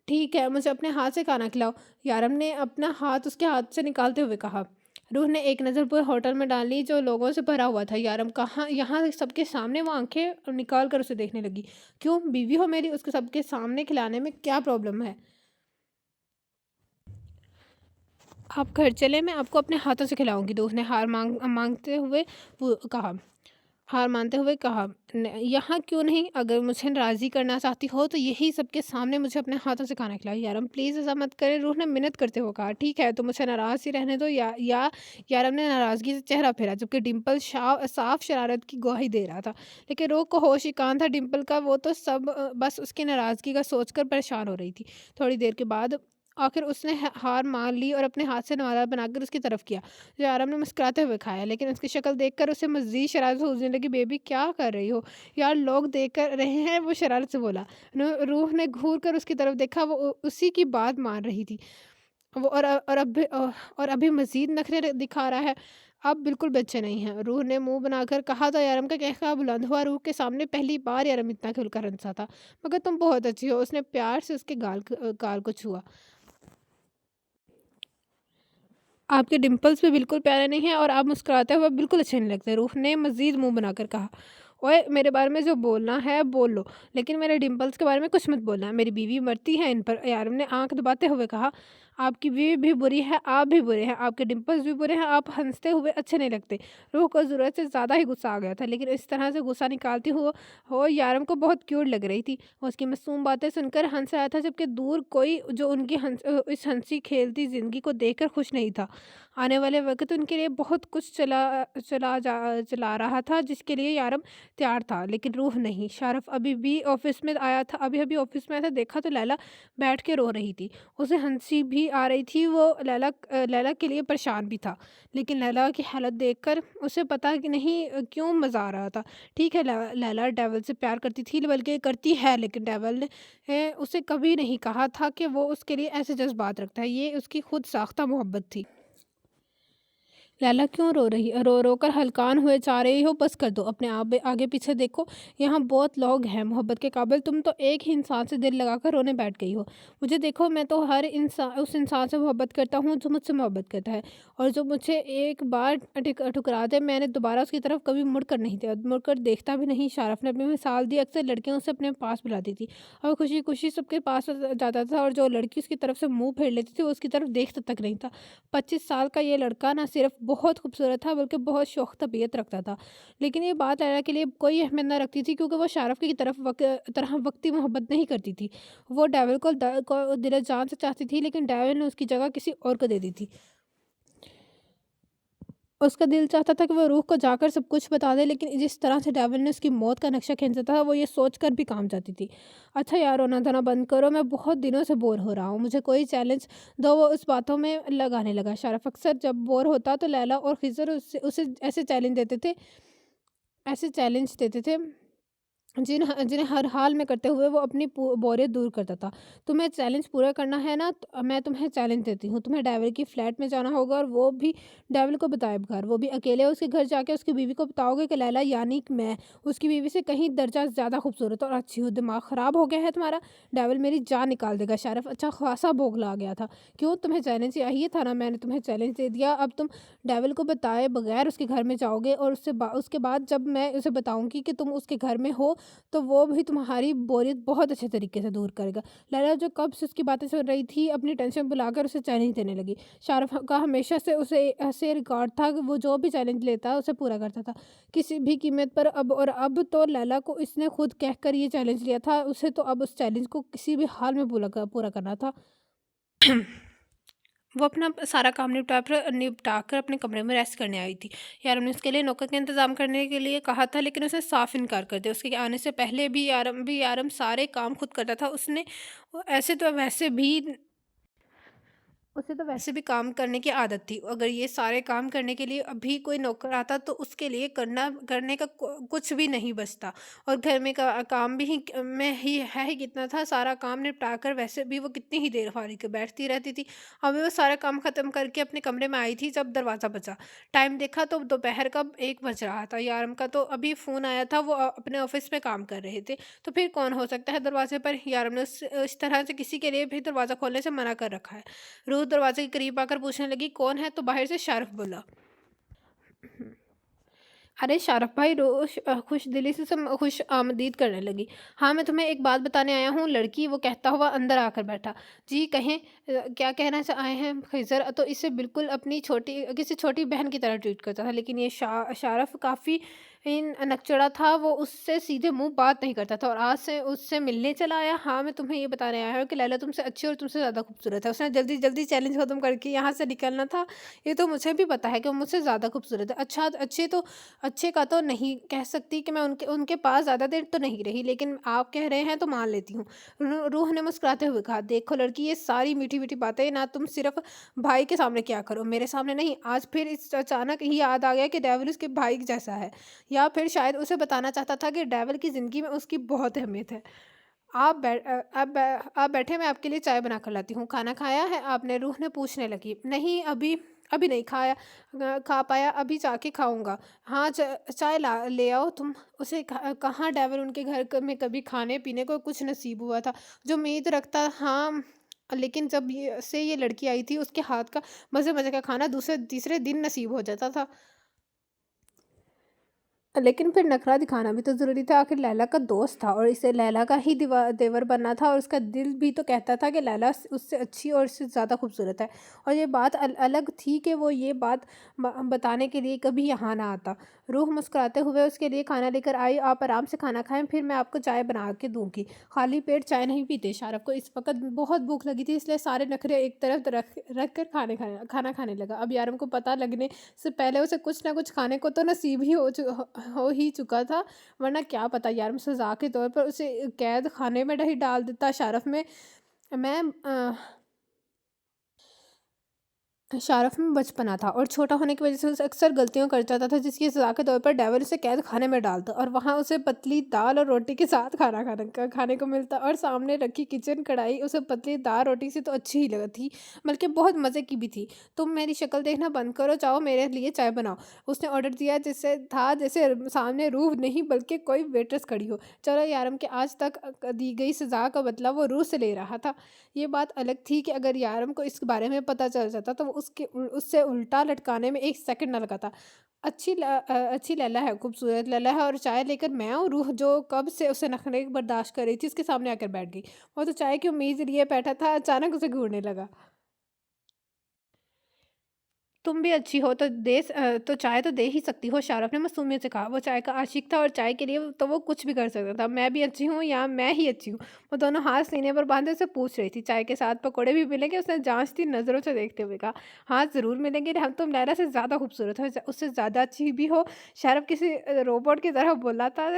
ठीक है, मुझे अपने हाथ से खाना खिलाओ। यारम ने अपना हाथ उसके हाथ से निकालते हुए कहा। रूह ने एक नज़र पूरे होटल में डाली जो लोगों से भरा हुआ था। यारम कहाँ यहाँ सबके सामने वो आंखें निकाल कर उसे देखने लगी। क्यों, बीवी हो मेरी, उसके सबके सामने खिलाने में क्या प्रॉब्लम है? आप घर चलें, मैं आपको अपने हाथों से खिलाऊँगी। दोस्त ने हार मानते हुए कहा, "न यहाँ क्यों नहीं? अगर मुझे राज़ी करना चाहती हो तो यही सबके सामने मुझे अपने हाथों से खाना खिलाओ।" यारम प्लीज़ ऐसा मत करें, रूह ने मिन्नत करते हुए कहा। "ठीक है, तो मुझे नाराज़ ही रहने दो।" यारम ने नाराज़गी से चेहरा फेरा, जबकि डिम्पल साफ शरारत की गवाही दे रहा था। लेकिन रूह को होश ही कहाँ था डिम्पल का। वो तो बस उसकी नाराज़गी का सोचकर परेशान हो रही थी। थोड़ी देर के बाद आखिर उसने हार मान ली और अपने हाथ से नवाला बनाकर उसकी तरफ किया। यारम ने मुस्कुराते हुए खाया, लेकिन उसकी शक्ल देखकर उसे मज़ीद शरारत सूझने लगी। बेबी, क्या कर रही हो? यार, लोग देख कर रहे हैं, वो शरारत से बोला। रूह ने घूर कर उसकी तरफ देखा। वो उसी की बात मान रही थी। वो और अभी मज़ीद नखरे दिखा रहा है। अब बिल्कुल बच्चे नहीं हैं। रूह ने मुँह बनाकर कहा तो यारम का कहका बुलंद हुआ। रूह के सामने पहली बार यारम इतना खुलकर हँसा था। मगर तुम बहुत अच्छी हो। उसने प्यार से उसके गाल को छुआ। आपके डिम्पल्स भी बिल्कुल प्यारे नहीं हैं और आप मुस्कुराते हुए बिल्कुल अच्छे नहीं लगते। रूह ने मज़ीद मुँह बनाकर कहा। ओए, मेरे बारे में जो बोलना है बोल लो, लेकिन मेरे डिम्पल्स के बारे में कुछ मत बोलना। मेरी बीवी मरती है इन पर। यारम ने आँख दबाते हुए कहा। आपकी बीवी भी बुरी है, आप भी बुरे हैं, आपके डिंपल्स भी बुरे हैं, आप हँसते हुए अच्छे नहीं लगते। रूह को ज़रूरत से ज़्यादा ही गुस्सा आ गया था, लेकिन इस तरह से गुस्सा निकालती हो यारम को बहुत क्यूट लग रही थी। उसकी मासूम बातें सुनकर हँस रहा था, जबकि दूर कोई जो उनकी इस हँसी-खेलती ज़िंदगी को देखकर खुश नहीं था। आने वाले वक़्त उनके लिए बहुत कुछ चला रहा था, जिसके लिए यारम तैयार था, लेकिन रूह नहीं। शारफ़ अभी-अभी ऑफ़िस में आया था, देखा तो लैला बैठ के रो रही थी। उसे हँसी भी आ रही थी, वो लैला के लिए परेशान भी था। लेकिन लैला की हालत देखकर उसे पता कि नहीं क्यों मज़ा आ रहा था। ठीक है, लैला डेविल से प्यार करती थी, बल्कि करती है, लेकिन डेविल ने उसे कभी नहीं कहा था कि वो उसके लिए ऐसे जज़्बात रखता है। ये उसकी खुद साख्ता मोहब्बत थी। लैला क्यों रो कर हलकान हुए चाह रही हो, बस कर दो, अपने आप आगे पीछे देखो, यहाँ बहुत लोग हैं मोहब्बत के काबिल, तुम तो एक ही इंसान से दिल लगाकर रोने बैठ गई हो। मुझे देखो, मैं तो हर इंसान उस इंसान से मोहब्बत करता हूँ जो मुझसे मोहब्बत करता है, और जो मुझे एक बार ठुकरा दे, मैंने दोबारा उसकी तरफ कभी मुड़कर देखता भी नहीं। शारफ ने अपनी मिसाल दी, अक्सर लड़कियां उसे अपने पास बुलाती थी और खुशी खुशी सबके पास जाता था, और जो लड़की उसकी तरफ से मुंह फेर लेती थी वो उसकी तरफ देखता तक नहीं था। 25 साल का ये लड़का ना सिर्फ बहुत खूबसूरत था, बल्कि बहुत शौख तबीयत रखता था। लेकिन ये बात लैला के लिए कोई अहमियत ना रखती थी, क्योंकि वो शारफ की तरह वक्ती मोहब्बत नहीं करती थी। वो डेविल को दिल जान से चाहती थी, लेकिन डेविल ने उसकी जगह किसी और को दे दी थी। उसका दिल चाहता था कि वो रूह को जाकर सब कुछ बता दे, लेकिन जिस तरह से डेविल ने उसकी मौत का नक्शा खींचा था, वो ये सोचकर भी काम जाती थी। अच्छा यार, रोना धोना बंद करो, मैं बहुत दिनों से बोर हो रहा हूँ, मुझे कोई चैलेंज दो। वो उस बातों में लगाने लगा। शारफ अक्सर जब बोर होता तो लैला और खिज़र उसे उसे ऐसे चैलेंज देते थे जिन्हें हर हाल में करते हुए वो अपनी बोरियत दूर करता था। तुम्हें चैलेंज पूरा करना है ना, मैं तुम्हें चैलेंज देती हूँ। तुम्हें डेविल की फ्लैट में जाना होगा, और वो भी डेविल को बताए बगैर, वो भी अकेले। उसके घर जाके उसकी बीवी को बताओगे कि लैला यानी कि मैं उसकी बीवी से कहीं दर्जा ज़्यादा खूबसूरत और अच्छी हूँ। दिमाग ख़राब हो गया है तुम्हारा? डेविल मेरी जान निकाल देगा। शारफ अच्छा खासा बोगला आ गया था। क्यों, तुम्हें चैलेंज चाहिए था ना, मैंने तुम्हें चैलेंज दे दिया। अब तुम डेविल को बताए बगैर उसके घर में जाओगे, और उसके बाद जब मैं उसे बताऊंगी कि तुम उसके घर में हो, तो वो भी तुम्हारी बोरियत बहुत अच्छे तरीके से दूर करेगा। लैला जो कब से उसकी बातें सुन रही थी, अपनी टेंशन भुलाकर उसे चैलेंज देने लगी। शाहरुख का हमेशा से उसे ऐसे रिकॉर्ड था कि वो जो भी चैलेंज लेता उसे पूरा करता था, किसी भी कीमत पर। अब तो लैला को इसने खुद कहकर ये चैलेंज लिया था, उसे तो अब उस चैलेंज को किसी भी हाल में पूरा करना था। वो अपना सारा काम निपटा कर अपने कमरे में रेस्ट करने आई थी। यारम ने उसके लिए नौकर का इंतज़ाम करने के लिए कहा था, लेकिन उसने साफ इनकार कर दिया। उसके आने से पहले भी यारम सारे काम खुद करता था। उसने ऐसे तो वैसे भी उसे तो वैसे भी काम करने की आदत थी। अगर ये सारे काम करने के लिए अभी कोई नौकर आता तो उसके लिए करने का कुछ भी नहीं बचता, और घर में काम भी ही कितना था। सारा काम निपटा कर वैसे भी वो कितनी ही देर फारिग बैठती रहती थी। अभी वो सारा काम ख़त्म करके अपने कमरे में आई थी, जब दरवाज़ा बजा। टाइम देखा तो दोपहर का 1 बज रहा था। यारम का तो अभी फ़ोन आया था, वो अपने ऑफिस में काम कर रहे थे। तो फिर कौन हो सकता है दरवाजे पर? यारम ने इस तरह से किसी के लिए भी दरवाज़ा खोलने से मना कर रखा है। रूह दरवाजे के करीब आकर पूछने लगी, कौन है? तो बाहर से शारफ बोला। अरे शारफ भाई, खुश दिली से सब खुश आमदीद करने लगी। हाँ, मैं तुम्हें एक बात बताने आया हूँ। लड़की वो कहता हुआ अंदर आकर बैठा। जी कहें, क्या कहना आए हैं? खिजर तो इसे बिल्कुल अपनी छोटी किसी छोटी बहन की तरह ट्रीट करता था, लेकिन ये शारफ काफ़ी इन नकचड़ा था। वो उससे सीधे मुंह बात नहीं करता था, और आज से उससे मिलने चला आया। हाँ, मैं तुम्हें ये बताने आया हूँ कि लैला तुमसे अच्छी और तुमसे ज़्यादा खूबसूरत है। उसने जल्दी जल्दी चैलेंज खत्म करके यहाँ से निकलना था। ये तो मुझे भी पता है कि वो मुझसे ज़्यादा खूबसूरत है। अच्छे का तो नहीं कह सकती कि मैं उनके उनके पास ज़्यादा देर तो नहीं रही, लेकिन आप कह रहे हैं तो मान लेती हूँ। रूह ने मुस्कुराते हुए कहा, देखो लड़की, ये सारी मीठी मीठी बातें ना तुम सिर्फ भाई के सामने क्या करो, मेरे सामने नहीं। आज फिर इस अचानक ही याद आ गया कि डेविल उसके भाई जैसा है, या फिर शायद उसे बताना चाहता था कि डेविल की ज़िंदगी में उसकी बहुत अहमियत है। आप बैठे, मैं आपके लिए चाय बना कर लाती हूँ। खाना खाया है आपने? रूह ने पूछने लगी। नहीं, अभी अभी नहीं खाया, खा पाया, अभी जाके खाऊंगा। हाँ, चाय ला ले आओ तुम। उसे कहाँ डेविल उनके में कभी खाने पीने को कुछ नसीब हुआ था जो उम्मीद रखता। हाँ, लेकिन जब ये लड़की आई थी, उसके हाथ का मज़े मज़े का खाना दूसरे तीसरे दिन नसीब हो जाता था। लेकिन फिर नखरा दिखाना भी तो ज़रूरी था, आखिर लैला का दोस्त था और इसे लैला का ही देवर बनना था और उसका दिल भी तो कहता था कि लैला उससे अच्छी और उससे ज़्यादा खूबसूरत है। और ये बात अलग थी कि वो ये बात बताने के लिए कभी यहाँ ना आता। रूह मुस्कुराते हुए उसके लिए खाना लेकर आई। आप आराम से खाना खाएं, फिर मैं आपको चाय बना के दूंगी। खाली पेट चाय नहीं पीते। शारफ को इस वक्त बहुत भूख लगी थी, इसलिए सारे नखरे एक तरफ रख कर खाना खाने लगा। अब यारम को पता लगने से पहले उसे कुछ ना कुछ खाने को तो नसीब ही हो ही चुका था, वरना क्या पता यार सज़ा के तौर पर उसे कैद खाने में ही डाल देता। मैं शारफ में बचपना था और छोटा होने की वजह से उसे अक्सर गलतियां कर जाता था, जिसकी सजा के तौर पर डेविल उसे कैद खाने में डालता और वहां उसे पतली दाल और रोटी के साथ खाने को मिलता। और सामने रखी किचन कढ़ाई उसे पतली दाल रोटी से तो अच्छी ही लगी थी, बल्कि बहुत मज़े की भी थी। तुम मेरी शक्ल देखना बंद करो, जाओ मेरे लिए चाय बनाओ, उसने ऑर्डर दिया, जिससे था जैसे सामने रूह नहीं बल्कि कोई वेट्रेस खड़ी हो। चलो यारम के आज तक दी गई सजा का बदला वो रूह से ले रहा था। ये बात अलग थी कि अगर यारम को इस बारे में पता चल जाता तो वो उससे उल्टा लटकाने में 1 सेकंड ना लगाता। अच्छी लैला है, खूबसूरत लैला है और चाय लेकर मैं और रूह जो कब से उसे नखरे बर्दाश्त कर रही थी, उसके सामने आकर बैठ गई। वो तो चाय की उम्मीद लिए बैठा था, अचानक उसे घूरने लगा। तुम भी अच्छी हो तो तो चाय तो दे ही सकती हो, शाहरुख ने मासूमियत से कहा। वो चाय का आशिक था और चाय के लिए तो वो कुछ भी कर सकता था। मैं भी अच्छी हूँ या मैं ही अच्छी हूँ? वो दोनों हाथ सीने पर बांधे उसे पूछ रही थी। चाय के साथ पकौड़े भी मिलेंगे? उसने जांचती नज़रों से देखते हुए कहा। हाँ ज़रूर मिलेंगे, हम तुम लैला से ज़्यादा खूबसूरत हो, उससे ज़्यादा अच्छी भी हो। शाहरुख किसी रोबोट की तरह बोला था।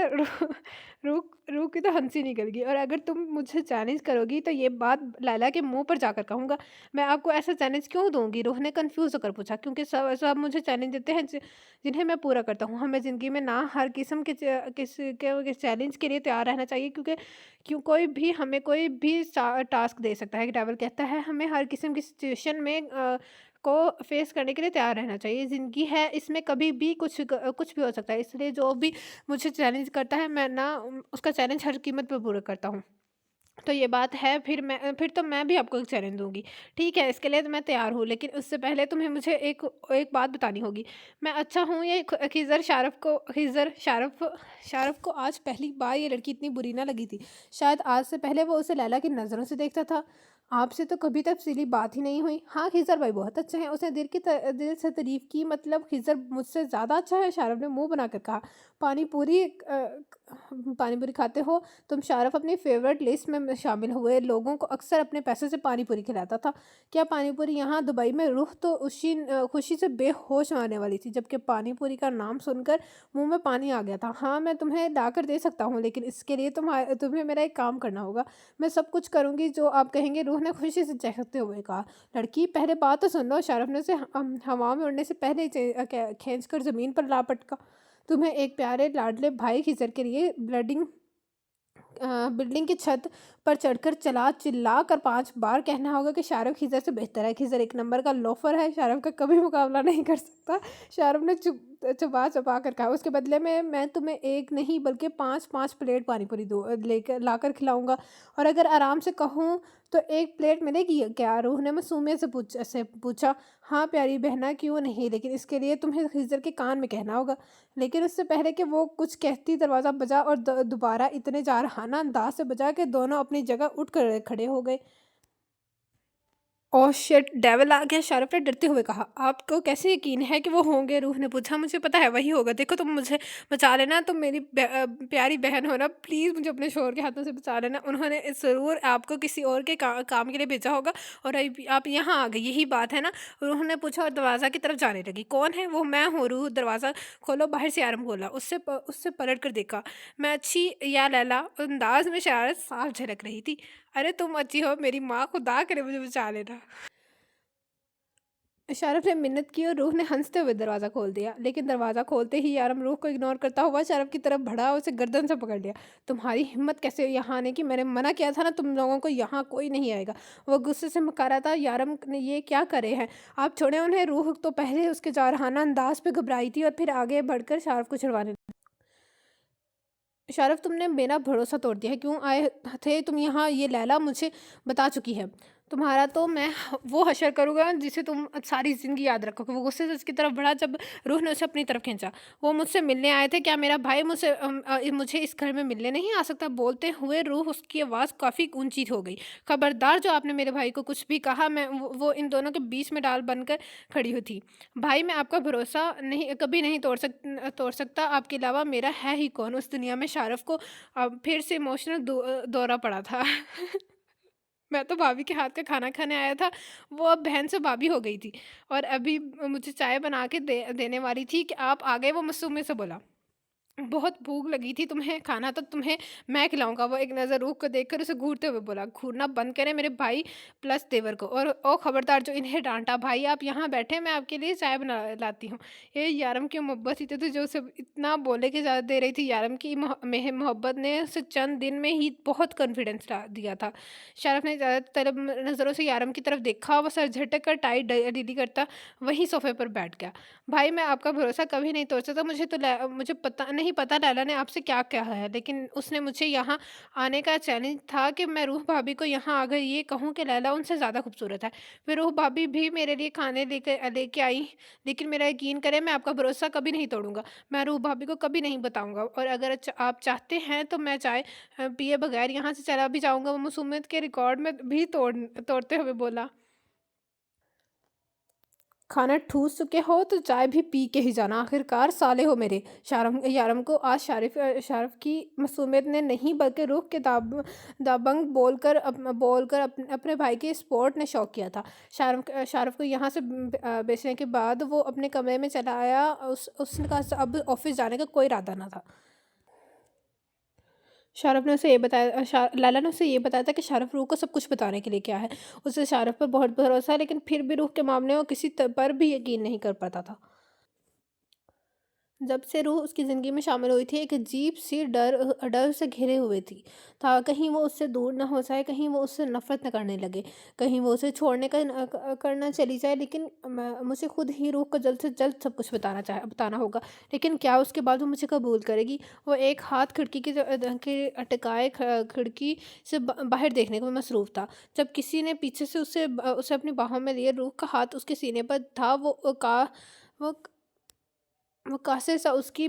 रूह की तो हंसी निकल गई। और अगर तुम मुझे चैलेंज करोगी तो ये बात लैला के मुंह पर जाकर कहूँगा। मैं आपको ऐसा चैलेंज क्यों दूँगी? रोह ने कन्फ्यूज़ होकर पूछा। क्योंकि सब सब मुझे चैलेंज देते हैं जिन्हें मैं पूरा करता हूँ। हमें ज़िंदगी में ना हर किस्म के चैलेंज के लिए तैयार रहना चाहिए, क्योंकि क्यों कोई भी हमें कोई भी टास्क दे सकता है। डेविल कहता है हमें हर किस्म की सिचुएशन में को फेस करने के लिए तैयार रहना चाहिए। ज़िंदगी है, इसमें कभी भी कुछ भी हो सकता है। इसलिए जो भी मुझे चैलेंज करता है मैं ना उसका चैलेंज हर कीमत पे पूरा करता हूँ। तो ये बात है, फिर तो मैं भी आपको एक चैलेंज दूँगी। ठीक है, इसके लिए तो मैं तैयार हूँ, लेकिन उससे पहले तुम्हें मुझे एक एक बात बतानी होगी। मैं अच्छा हूँ ये शारफ़ को आज पहली बार ये लड़की इतनी बुरी ना लगी थी। शायद आज से पहले वो उसे लैला की नज़रों से देखता था। आपसे तो कभी तफ़सीली बात ही नहीं हुई। हाँ, खिज़र भाई बहुत अच्छे हैं, उसने दिल से तारीफ़ की। मतलब खिज़र मुझसे ज़्यादा अच्छा है? शारफ़ ने मुँह बनाकर कहा। पानी पूरी पानी पूरी खाते हो? तुम? शारफ अपनी फेवरेट लिस्ट में शामिल हुए लोगों को अक्सर अपने पैसे से पानी पूरी खिलाता था। क्या पानी पूरी यहाँ दुबई में? रूह तो खुशी से बेहोश होने वाली थी, जबकि पानी पूरी का नाम सुनकर मुंह में पानी आ गया था। हाँ, मैं तुम्हें लाकर दे सकता हूँ, लेकिन इसके लिए तुम्हें मेरा एक काम करना होगा। मैं सब कुछ करूँगी जो आप कहेंगे, रूह ने खुशी से चहकते हुए कहा। लड़की पहले बात तो सुन लो। शारफ ने उसे हवा में उड़ने से पहले ही खींच कर ज़मीन पर ला पटका। तुम्हें एक प्यारे लाडले भाई खिज़र के लिए बिल्डिंग की छत पर चढ़कर चिल्ला कर 5 बार कहना होगा कि शाहरुख खिज़र से बेहतर है। खिज़र एक नंबर का लोफर है, शाहरुख का कभी मुकाबला नहीं कर सकता। शाहरुख ने चबा कर कहा। उसके बदले में मैं तुम्हें एक नहीं बल्कि 5-5 प्लेट पानी पूरी लेकर लाकर खिलाऊंगा। और अगर आराम से कहूँ तो 1 प्लेट मिलेगी क्या? रूह ने मासूमियत से पूछा। हाँ प्यारी बहना, क्यों नहीं, लेकिन इसके लिए तुम्हें खिज़र के कान में कहना होगा। लेकिन उससे पहले कि वो कुछ कहती, दरवाज़ा बजा और दोबारा इतने जारहाना अंदाज से बजा कि दोनों अपनी जगह उठ कर खड़े हो गए। Oh shit! डेविल आ गया, शाहरुख ने डरते हुए कहा। आपको कैसे यकीन है कि वो होंगे? रूह ने पूछा। मुझे पता है वही होगा। देखो तुम मुझे बचा लेना, तुम मेरी प्यारी बहन हो ना, प्लीज़ मुझे अपने शौहर के हाथों से बचा लेना। उन्होंने ज़रूर आपको किसी और के काम के लिए भेजा होगा और आप यहाँ आ गई, यही बात है ना? रूह ने पूछा और दरवाज़ा की तरफ जाने लगी। कौन है वो? मैं हूँ रूह, दरवाज़ा खोलो। बाहर से आरम बोला। उससे पलट कर देखा। मैं अच्छी या लैला? अंदाज में शरारत साफ झलक रही थी। अरे तुम अच्छी हो मेरी माँ, खुदा करे मुझे बचा लेना। शाहरुख ने मिन्नत की और रूह ने हंसते हुए दरवाज़ा खोल दिया। लेकिन दरवाज़ा खोलते ही यारम रूह को इग्नोर करता हुआ शाहरुख की तरफ बढ़ा और उसे गर्दन से पकड़ लिया। तुम्हारी हिम्मत कैसे यहाँ आने की? मैंने मना किया था ना, तुम लोगों को यहाँ कोई नहीं आएगा। वो गुस्से से मुस्कुरा रहा था। यारम ने ये क्या करे हैं? आप छोड़े उन्हें। रूह तो पहले उसके जारहाना अंदाज पे घबराई थी और फिर आगे बढ़कर शाहरुख को छुड़वाने। शाहरुख, तुमने मेरा भरोसा तोड़ दिया है। क्यों आए थे तुम यहाँ? ये लैला मुझे बता चुकी है। तुम्हारा तो मैं वो हशर करूँगा जिसे तुम सारी ज़िंदगी याद रखोगे। वो गुस्से से उसकी तरफ बढ़ा जब रूह ने उसे अपनी तरफ खींचा। वो मुझसे मिलने आए थे, क्या मेरा भाई मुझे इस घर में मिलने नहीं आ सकता? बोलते हुए रूह उसकी आवाज़ काफ़ी ऊँची हो गई। खबरदार, जो आपने मेरे भाई को कुछ भी कहा, मैं वो इन दोनों के बीच में डाल बनकर खड़ी हुई थी। भाई, मैं आपका भरोसा नहीं, कभी नहीं तोड़ सकता। आपके अलावा मेरा है ही कौन उस दुनिया में? शारफ़ को फिर से इमोशनल दौरा पड़ा था। मैं तो भाभी के हाथ का खाना खाने आया था, वो अब बहन से भाभी हो गई थी और अभी मुझे चाय बना के देने वाली थी कि आप आ गए। वो मुझसे मुँह से बोला, बहुत भूख लगी थी तुम्हें, खाना तो तुम्हें मैं खिलाऊँगा। वो एक नज़र रूह को देखकर उसे घूरते हुए बोला, घूरना बंद करें मेरे भाई प्लस देवर को, और ओ खबरदार जो इन्हें डाँटा। भाई, आप यहाँ बैठे, मैं आपके लिए चाय बना लाती हूँ। ये यारम की मोहब्बत ही थी जो उसे इतना बोलने की इजाज़त दे रही थी। यारम की मोहब्बत ने उसे चंद दिन में ही बहुत कॉन्फिडेंस दिया था। शारफ ने ज़्यादा तलब नज़रों से यारम की तरफ देखा, वो सर झटक कर टाई ढीली करता वहीं सोफ़े पर बैठ गया। भाई, मैं आपका भरोसा कभी नहीं तोड़ सकता। मुझे पता लैला ने आपसे क्या कहा है, लेकिन उसने मुझे यहाँ आने का चैलेंज था कि मैं रूह भाभी को यहाँ आकर ये कहूँ कि लैला उनसे ज़्यादा खूबसूरत है। फिर रूह भाभी भी मेरे लिए खाने लेके आई, लेकिन मेरा यकीन करें, मैं आपका भरोसा कभी नहीं तोड़ूँगा। मैं रूह भाभी को कभी नहीं बताऊँगा, और अगर आप चाहते हैं तो मैं चाय पिए बगैर यहाँ से चला भी जाऊँगा। वो मासूमियत के रिकॉर्ड में भी तोड़ते हुए बोला। खाना ठूस चुके हो तो चाय भी पी के ही जाना, आखिरकार साले हो मेरे। यारम को आज शारिफ की मासूमियत ने नहीं बल्कि रूह के दाबंग बोलकर अपने भाई के स्पोर्ट ने शौक किया था। शारिफ को यहाँ से बेचने के बाद वो अपने कमरे में चला आया। उसका अब ऑफिस जाने का कोई इरादा ना था। शाहरुख़ ने उसे ये बताया लैला ने उसे ये बताया था कि शाहरुख़ रूह को सब कुछ बताने के लिए क्या है। उसे शाहरुख़ पर बहुत भरोसा है, लेकिन फिर भी रूह के मामले में किसी पर भी यकीन नहीं कर पाता था। जब से रूह उसकी ज़िंदगी में शामिल हुई थी, एक अजीब-सी डर से घिरे हुए थी था। कहीं वो उससे दूर ना हो जाए, कहीं वो उससे नफ़रत ना करने लगे, कहीं वो उसे छोड़ने का करना चली जाए। लेकिन मुझे खुद ही रूह को जल्द से जल्द सब कुछ बताना होगा। लेकिन क्या उसके बाद वो मुझे कबूल करेगी? वो एक हाथ खिड़की के अटकाए खिड़की से बाहर देखने में मसरूफ़ था, जब किसी ने पीछे से उसे अपनी बाहों में लिए। रूह का हाथ उसके सीने पर था। वो वो कासे सा उसकी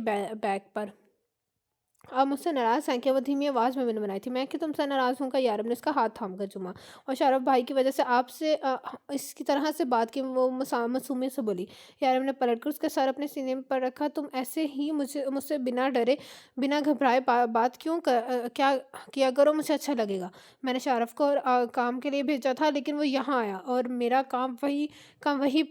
बैक पर। आप मुझसे नाराज़ हैं क्या? वो धीमी आवाज़ में मैंने बनाई थी। मैं क्यों तुमसे नाराज़ हूँ? का यारब ने उसका हाथ थाम कर चूमा, और शारफ भाई की वजह से आपसे इसकी तरह से बात की। वो मासूमियत से बोली। यारब ने पलटकर उसका सर अपने सीने पर रखा। तुम ऐसे ही मुझसे बिना डरे, बिना घबराए बात क्या किया करो, मुझे अच्छा लगेगा। मैंने शारफ को काम के लिए भेजा था, लेकिन वो यहाँ आया और मेरा काम वही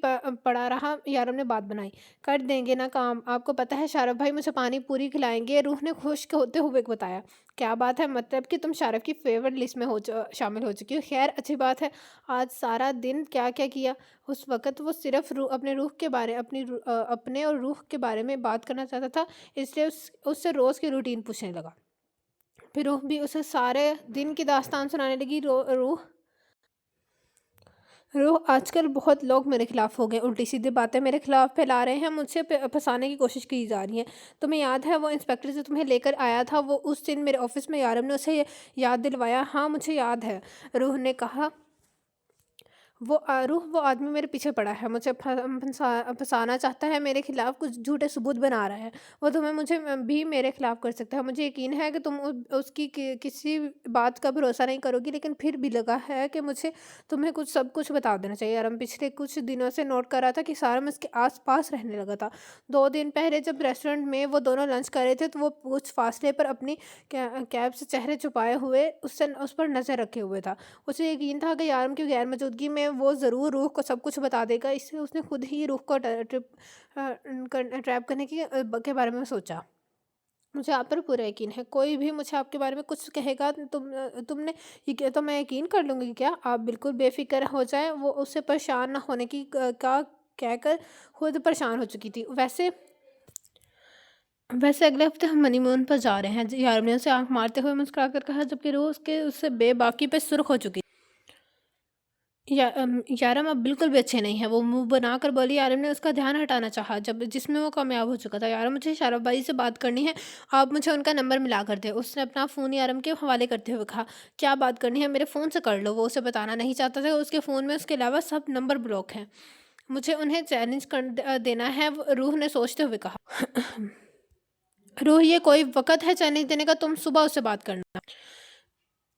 पड़ा रहा। यारब ने बात बनाई। कर देंगे ना काम, आपको पता है शारफ भाई मुझे पानी पूरी खिलाएंगे। रूह ने खुश्क होते हुए बताया। क्या बात है, मतलब कि तुम शारफ की फेवरेट लिस्ट में शामिल हो चुकी हो। खैर, अच्छी बात है। आज सारा दिन क्या क्या किया? उस वक्त वो सिर्फ अपने और रूह के बारे में बात करना चाहता था, इसलिए उससे रोज़ की रूटीन पूछने लगा। फिर रूह भी उसे सारे दिन की दास्तान सुनाने लगी। रूह, आजकल बहुत लोग मेरे खिलाफ हो गए, उल्टी सीधी बातें मेरे खिलाफ फैला रहे हैं, मुझसे फंसाने की कोशिश की जा रही है। तुम्हें याद है वो इंस्पेक्टर जो तुम्हें लेकर आया था, वो उस दिन मेरे ऑफिस में यारम ने उसे याद दिलवाया? हाँ, मुझे याद है, रूह ने कहा। रूह, वो आदमी मेरे पीछे पड़ा है, मुझे फंसाना चाहता है, मेरे खिलाफ कुछ झूठे सबूत बना रहा है। वो तुम्हें मुझे भी मेरे खिलाफ कर सकता है। मुझे यकीन है कि तुम उसकी किसी बात का भरोसा नहीं करोगी, लेकिन फिर भी लगा है कि मुझे तुम्हें सब कुछ बता देना चाहिए। यार, हम पिछले कुछ दिनों से नोट कर रहा था कि सारम इसके आस पास रहने लगा था। 2 दिन पहले जब रेस्टोरेंट में वो दोनों लंच कर रहे थे, तो वो कुछ फासले पर अपनी कैब से चेहरे छुपाए हुए उस पर नज़र रखे हुए था। उसे यकीन था कि यारम की गैर मौजूदगी में वो ज़रूर रूह को सब कुछ बता देगा, इसलिए उसने खुद ही रूह को ट्रैप करने के बारे में सोचा। मुझे आप पर पूरा यकीन है, कोई भी मुझे आपके बारे में कुछ कहेगा, तुमने ये किया तो मैं यकीन कर लूँगी क्या? आप बिल्कुल बेफ़िक्र हो जाएँ। वो उससे परेशान ना होने की का कहकर खुद परेशान हो चुकी थी। वैसे अगले हफ्ते हम हनीमून पर जा रहे हैं, यार ने उसे आँख मारते हुए मुस्कुरा कर कहा, जबकि रोज़ के उससे बेबाकी पे सुर्ख हो चुकी। यारम अब बिल्कुल भी अच्छे नहीं है। वो मुँह बनाकर बोली। यारम ने उसका ध्यान हटाना चाहा जब जिसमें वो कामयाब हो चुका था। यारम, मुझे शारफ भाई से बात करनी है, आप मुझे उनका नंबर मिला कर दें। उसने अपना फ़ोन यारम के हवाले करते हुए कहा, क्या बात करनी है मेरे फ़ोन से कर लो। वो उसे बताना नहीं चाहता था, उसके फ़ोन में उसके अलावा सब नंबर ब्लॉक हैं। मुझे उन्हें चैलेंज देना है, रूह ने सोचते हुए कहा। रूह, ये कोई वक़्त है चैलेंज देने का, तुम सुबह उससे बात करना।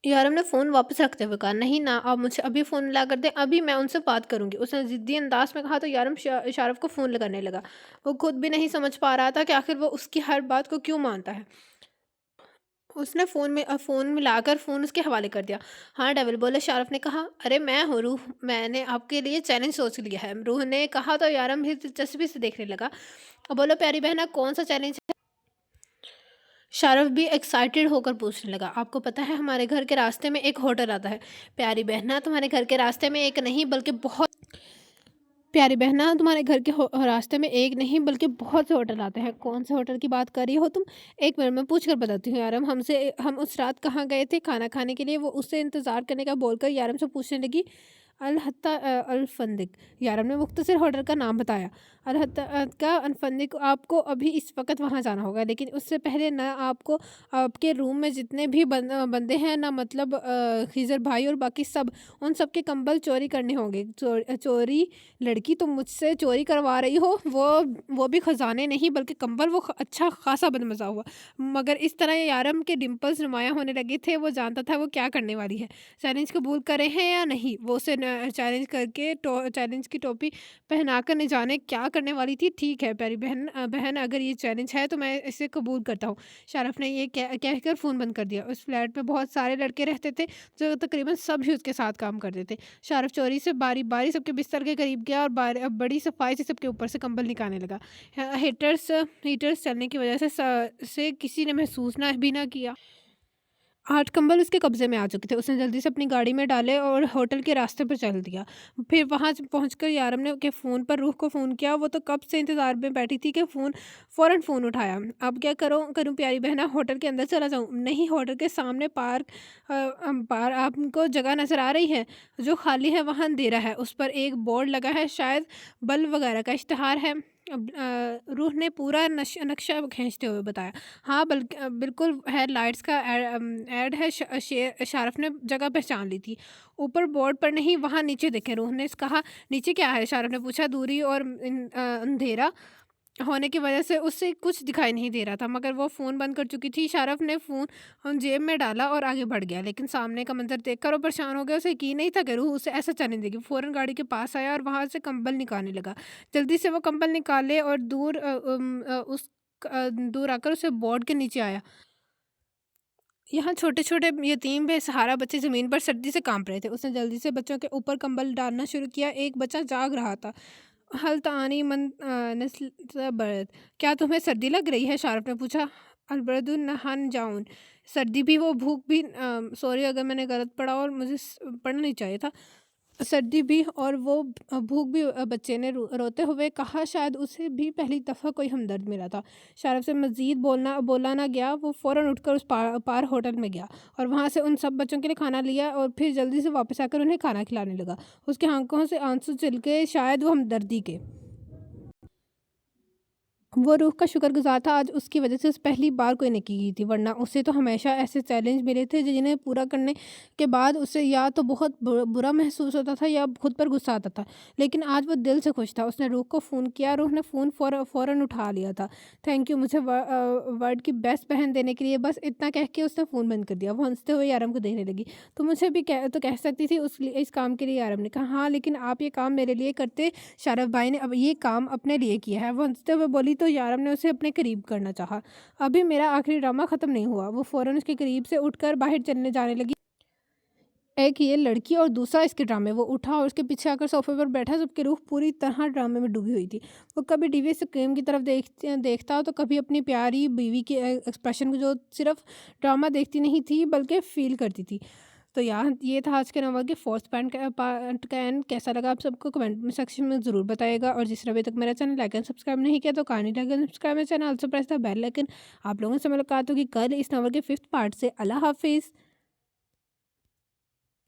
यारम ने फ़ोन वापस रखते हुए कहा, नहीं ना, आप मुझे अभी फ़ोन ला कर दें, अभी मैं उनसे बात करूँगी। उसने ज़िद्दी अंदाज़ में कहा तो यारम शारफ़ को फ़ोन लगाने लगा। वो खुद भी नहीं समझ पा रहा था कि आखिर वो उसकी हर बात को क्यों मानता है। उसने फ़ोन मिलाकर फ़ोन उसके हवाले कर दिया। हाँ, डेविल बोले। शारफ़ ने कहा, अरे मैं हूँ रूह, मैंने आपके लिए चैलेंज सोच लिया है। रूह ने कहा तो यारम भी दिलचस्पी से देखने लगा। बोलो प्यारी बहना, कौन सा चैलेंज है? शारफ भी एक्साइटेड होकर पूछने लगा, आपको पता है हमारे घर के रास्ते में एक होटल आता है। प्यारी बहना, तुम्हारे घर के रास्ते में एक नहीं बल्कि बहुत प्यारी बहना, तुम्हारे घर के रास्ते में एक नहीं बल्कि बहुत से होटल आते हैं। कौन से होटल की बात कर रही हो तुम? एक मिनट में पूछ कर बताती हूँ। यारम, हम उस रात कहाँ गए थे खाना खाने के लिए? वो उससे इंतज़ार करने का बोलकर यारम से पूछने लगी। अल फंदिक। यारम ने मुख्तसर होटल का नाम बताया। अल हत्ता का अल फंदिक। आपको अभी इस वक्त वहाँ जाना होगा, लेकिन उससे पहले ना आपको आपके रूम में जितने भी बंदे हैं ना, मतलब खिज़र भाई और बाकी सब, उन सब के कंबल चोरी करने होंगे। चोरी? लड़की, तुम मुझसे चोरी करवा रही हो? वो भी खजाने नहीं बल्कि कंबल। वो अच्छा खासा बदमज़ा हुआ, मगर इस तरह यारम के डिम्पल्स नुमायां होने लगे थे। वो जानता था वो क्या करने वाली है। चैलेंज कबूल करे हैं या नहीं, वो उसे चैलेंज करके चैलेंज की टोपी पहनाकर न जाने क्या करने वाली थी। ठीक है प्यारी बहन, अगर ये चैलेंज है तो मैं इसे कबूल करता हूँ। शारफ ने ये कहकर फ़ोन बंद कर दिया। उस फ्लैट में बहुत सारे लड़के रहते थे जो तकरीबन सब ही उसके साथ काम करते थे। शारफ चोरी से बारी बारी सबके बिस्तर के करीब गया और बड़ी सफाई से सबके ऊपर से कंबल निकालने लगा। हीटर्स चलने की वजह से किसी ने महसूस ना भी ना किया। 8 कंबल उसके कब्ज़े में आ चुके थे। उसने जल्दी से अपनी गाड़ी में डाले और होटल के रास्ते पर चल दिया। फिर वहाँ पहुँचकर यारम ने के फ़ोन पर रूह को फ़ोन किया। वो तो कब से इंतज़ार में बैठी थी कि फ़ौरन फ़ोन उठाया। अब क्या करूँ प्यारी बहना, होटल के अंदर चला जाऊँ? नहीं, होटल के सामने पार आपको जगह नज़र आ रही है? जो खाली है वहाँ अँधेरा है। उस पर एक बोर्ड लगा है, शायद बल्ब वगैरह का इश्तिहार है। रूह ने पूरा नक्शा खींचते हुए बताया। हाँ, बिल्कुल है, लाइट्स का ऐड है। शारफ ने जगह पहचान ली थी। ऊपर बोर्ड पर नहीं, वहाँ नीचे देखें। रूह ने कहा, नीचे क्या है? शारफ ने पूछा। दूरी और अंधेरा होने की वजह से उससे कुछ दिखाई नहीं दे रहा था, मगर वो फ़ोन बंद कर चुकी थी। शारफ ने फ़ोन जेब में डाला और आगे बढ़ गया, लेकिन सामने का मंजर देखकर वो परेशान हो गया। उसे यकीन नहीं था कि रूह उसे ऐसा चलने देगी। फ़ौरन गाड़ी के पास आया और वहाँ से कंबल निकालने लगा। जल्दी से वो कंबल निकाले और दूर आकर उसे बोर्ड के नीचे आया। यहाँ छोटे-छोटे यतीम बेसहारा बच्चे ज़मीन पर सर्दी से काँप रहे थे। उसने जल्दी से बच्चों के ऊपर कंबल डालना शुरू किया। एक बच्चा जाग रहा था। हल्तानी मन नस्ल बरद। क्या तुम्हें सर्दी लग रही है? शारफ ने पूछा। अलबरदुन नहान जाऊन। सर्दी भी, वो भूख भी। सॉरी अगर मैंने गलत पढ़ा और मुझे पढ़ना नहीं चाहिए था। सर्दी भी और वो भूख भी। बच्चे ने रोते हुए कहा। शायद उसे भी पहली दफ़ा कोई हमदर्द मिला था। शारफ से मज़ीद बोला ना गया। वो फ़ौरन उठकर उस पार होटल में गया और वहाँ से उन सब बच्चों के लिए खाना लिया और फिर जल्दी से वापस आकर उन्हें खाना खिलाने लगा। उसकी आँखों से आंसू छलके, शायद वो हमदर्दी के। वो रूह का शुक्रगुज़ार था, आज उसकी वजह से उसे पहली बार कोई नेकी की थी, वरना उसे तो हमेशा ऐसे चैलेंज मिले थे जिन्हें पूरा करने के बाद उसे या तो बहुत बुरा महसूस होता था या खुद पर गुस्सा आता था। लेकिन आज वो दिल से खुश था। उसने रूह को फ़ोन किया। रूह ने फ़ोन फ़ौरन उठा लिया था। थैंक यू, मुझे वर्ल्ड की बेस्ट बहन देने के लिए। बस इतना कह के उसने फ़ोन बंद कर दिया। वो हंसते हुए यारम को देखने लगी। तो मुझे भी कह सकती थी इस काम के लिए। यारम ने कहा, हाँ, लेकिन आप ये काम मेरे लिए करते। शारफ भाई ने अब ये काम अपने लिए किया है। वो हंसते हुए बोली तो यारम ने उसे अपने करीब करना चाहा। अभी मेरा आखिरी ड्रामा ख़त्म नहीं हुआ। वो फ़ौरन उसके करीब से उठकर बाहर चलने जाने लगी। एक ये लड़की और दूसरा इसके ड्रामे। वो उठा और उसके पीछे आकर सोफे पर बैठा, जबकि रूह पूरी तरह ड्रामे में डूबी हुई थी। वो कभी टीवी स्क्रीन की तरफ देखता तो कभी अपनी प्यारी बीवी के एक्सप्रेशन को, जो सिर्फ ड्रामा देखती नहीं थी बल्कि फ़ील करती थी। तो यहाँ ये था आज के नॉवल के फोर्थ पार्ट का एंड। कैसा लगा आप सबको कमेंट में सेक्शन में ज़रूर बताइएगा, और जिसने अभी तक मेरा चैनल लाइक एंड सब्सक्राइब नहीं किया तो काइंडली लाइक एंड सब्सक्राइब मेरा channel, also press the bell icon. आप लोगों से मुलाकात होगी कल इस नॉवल के 5th पार्ट से। अल्लाह हाफिज़।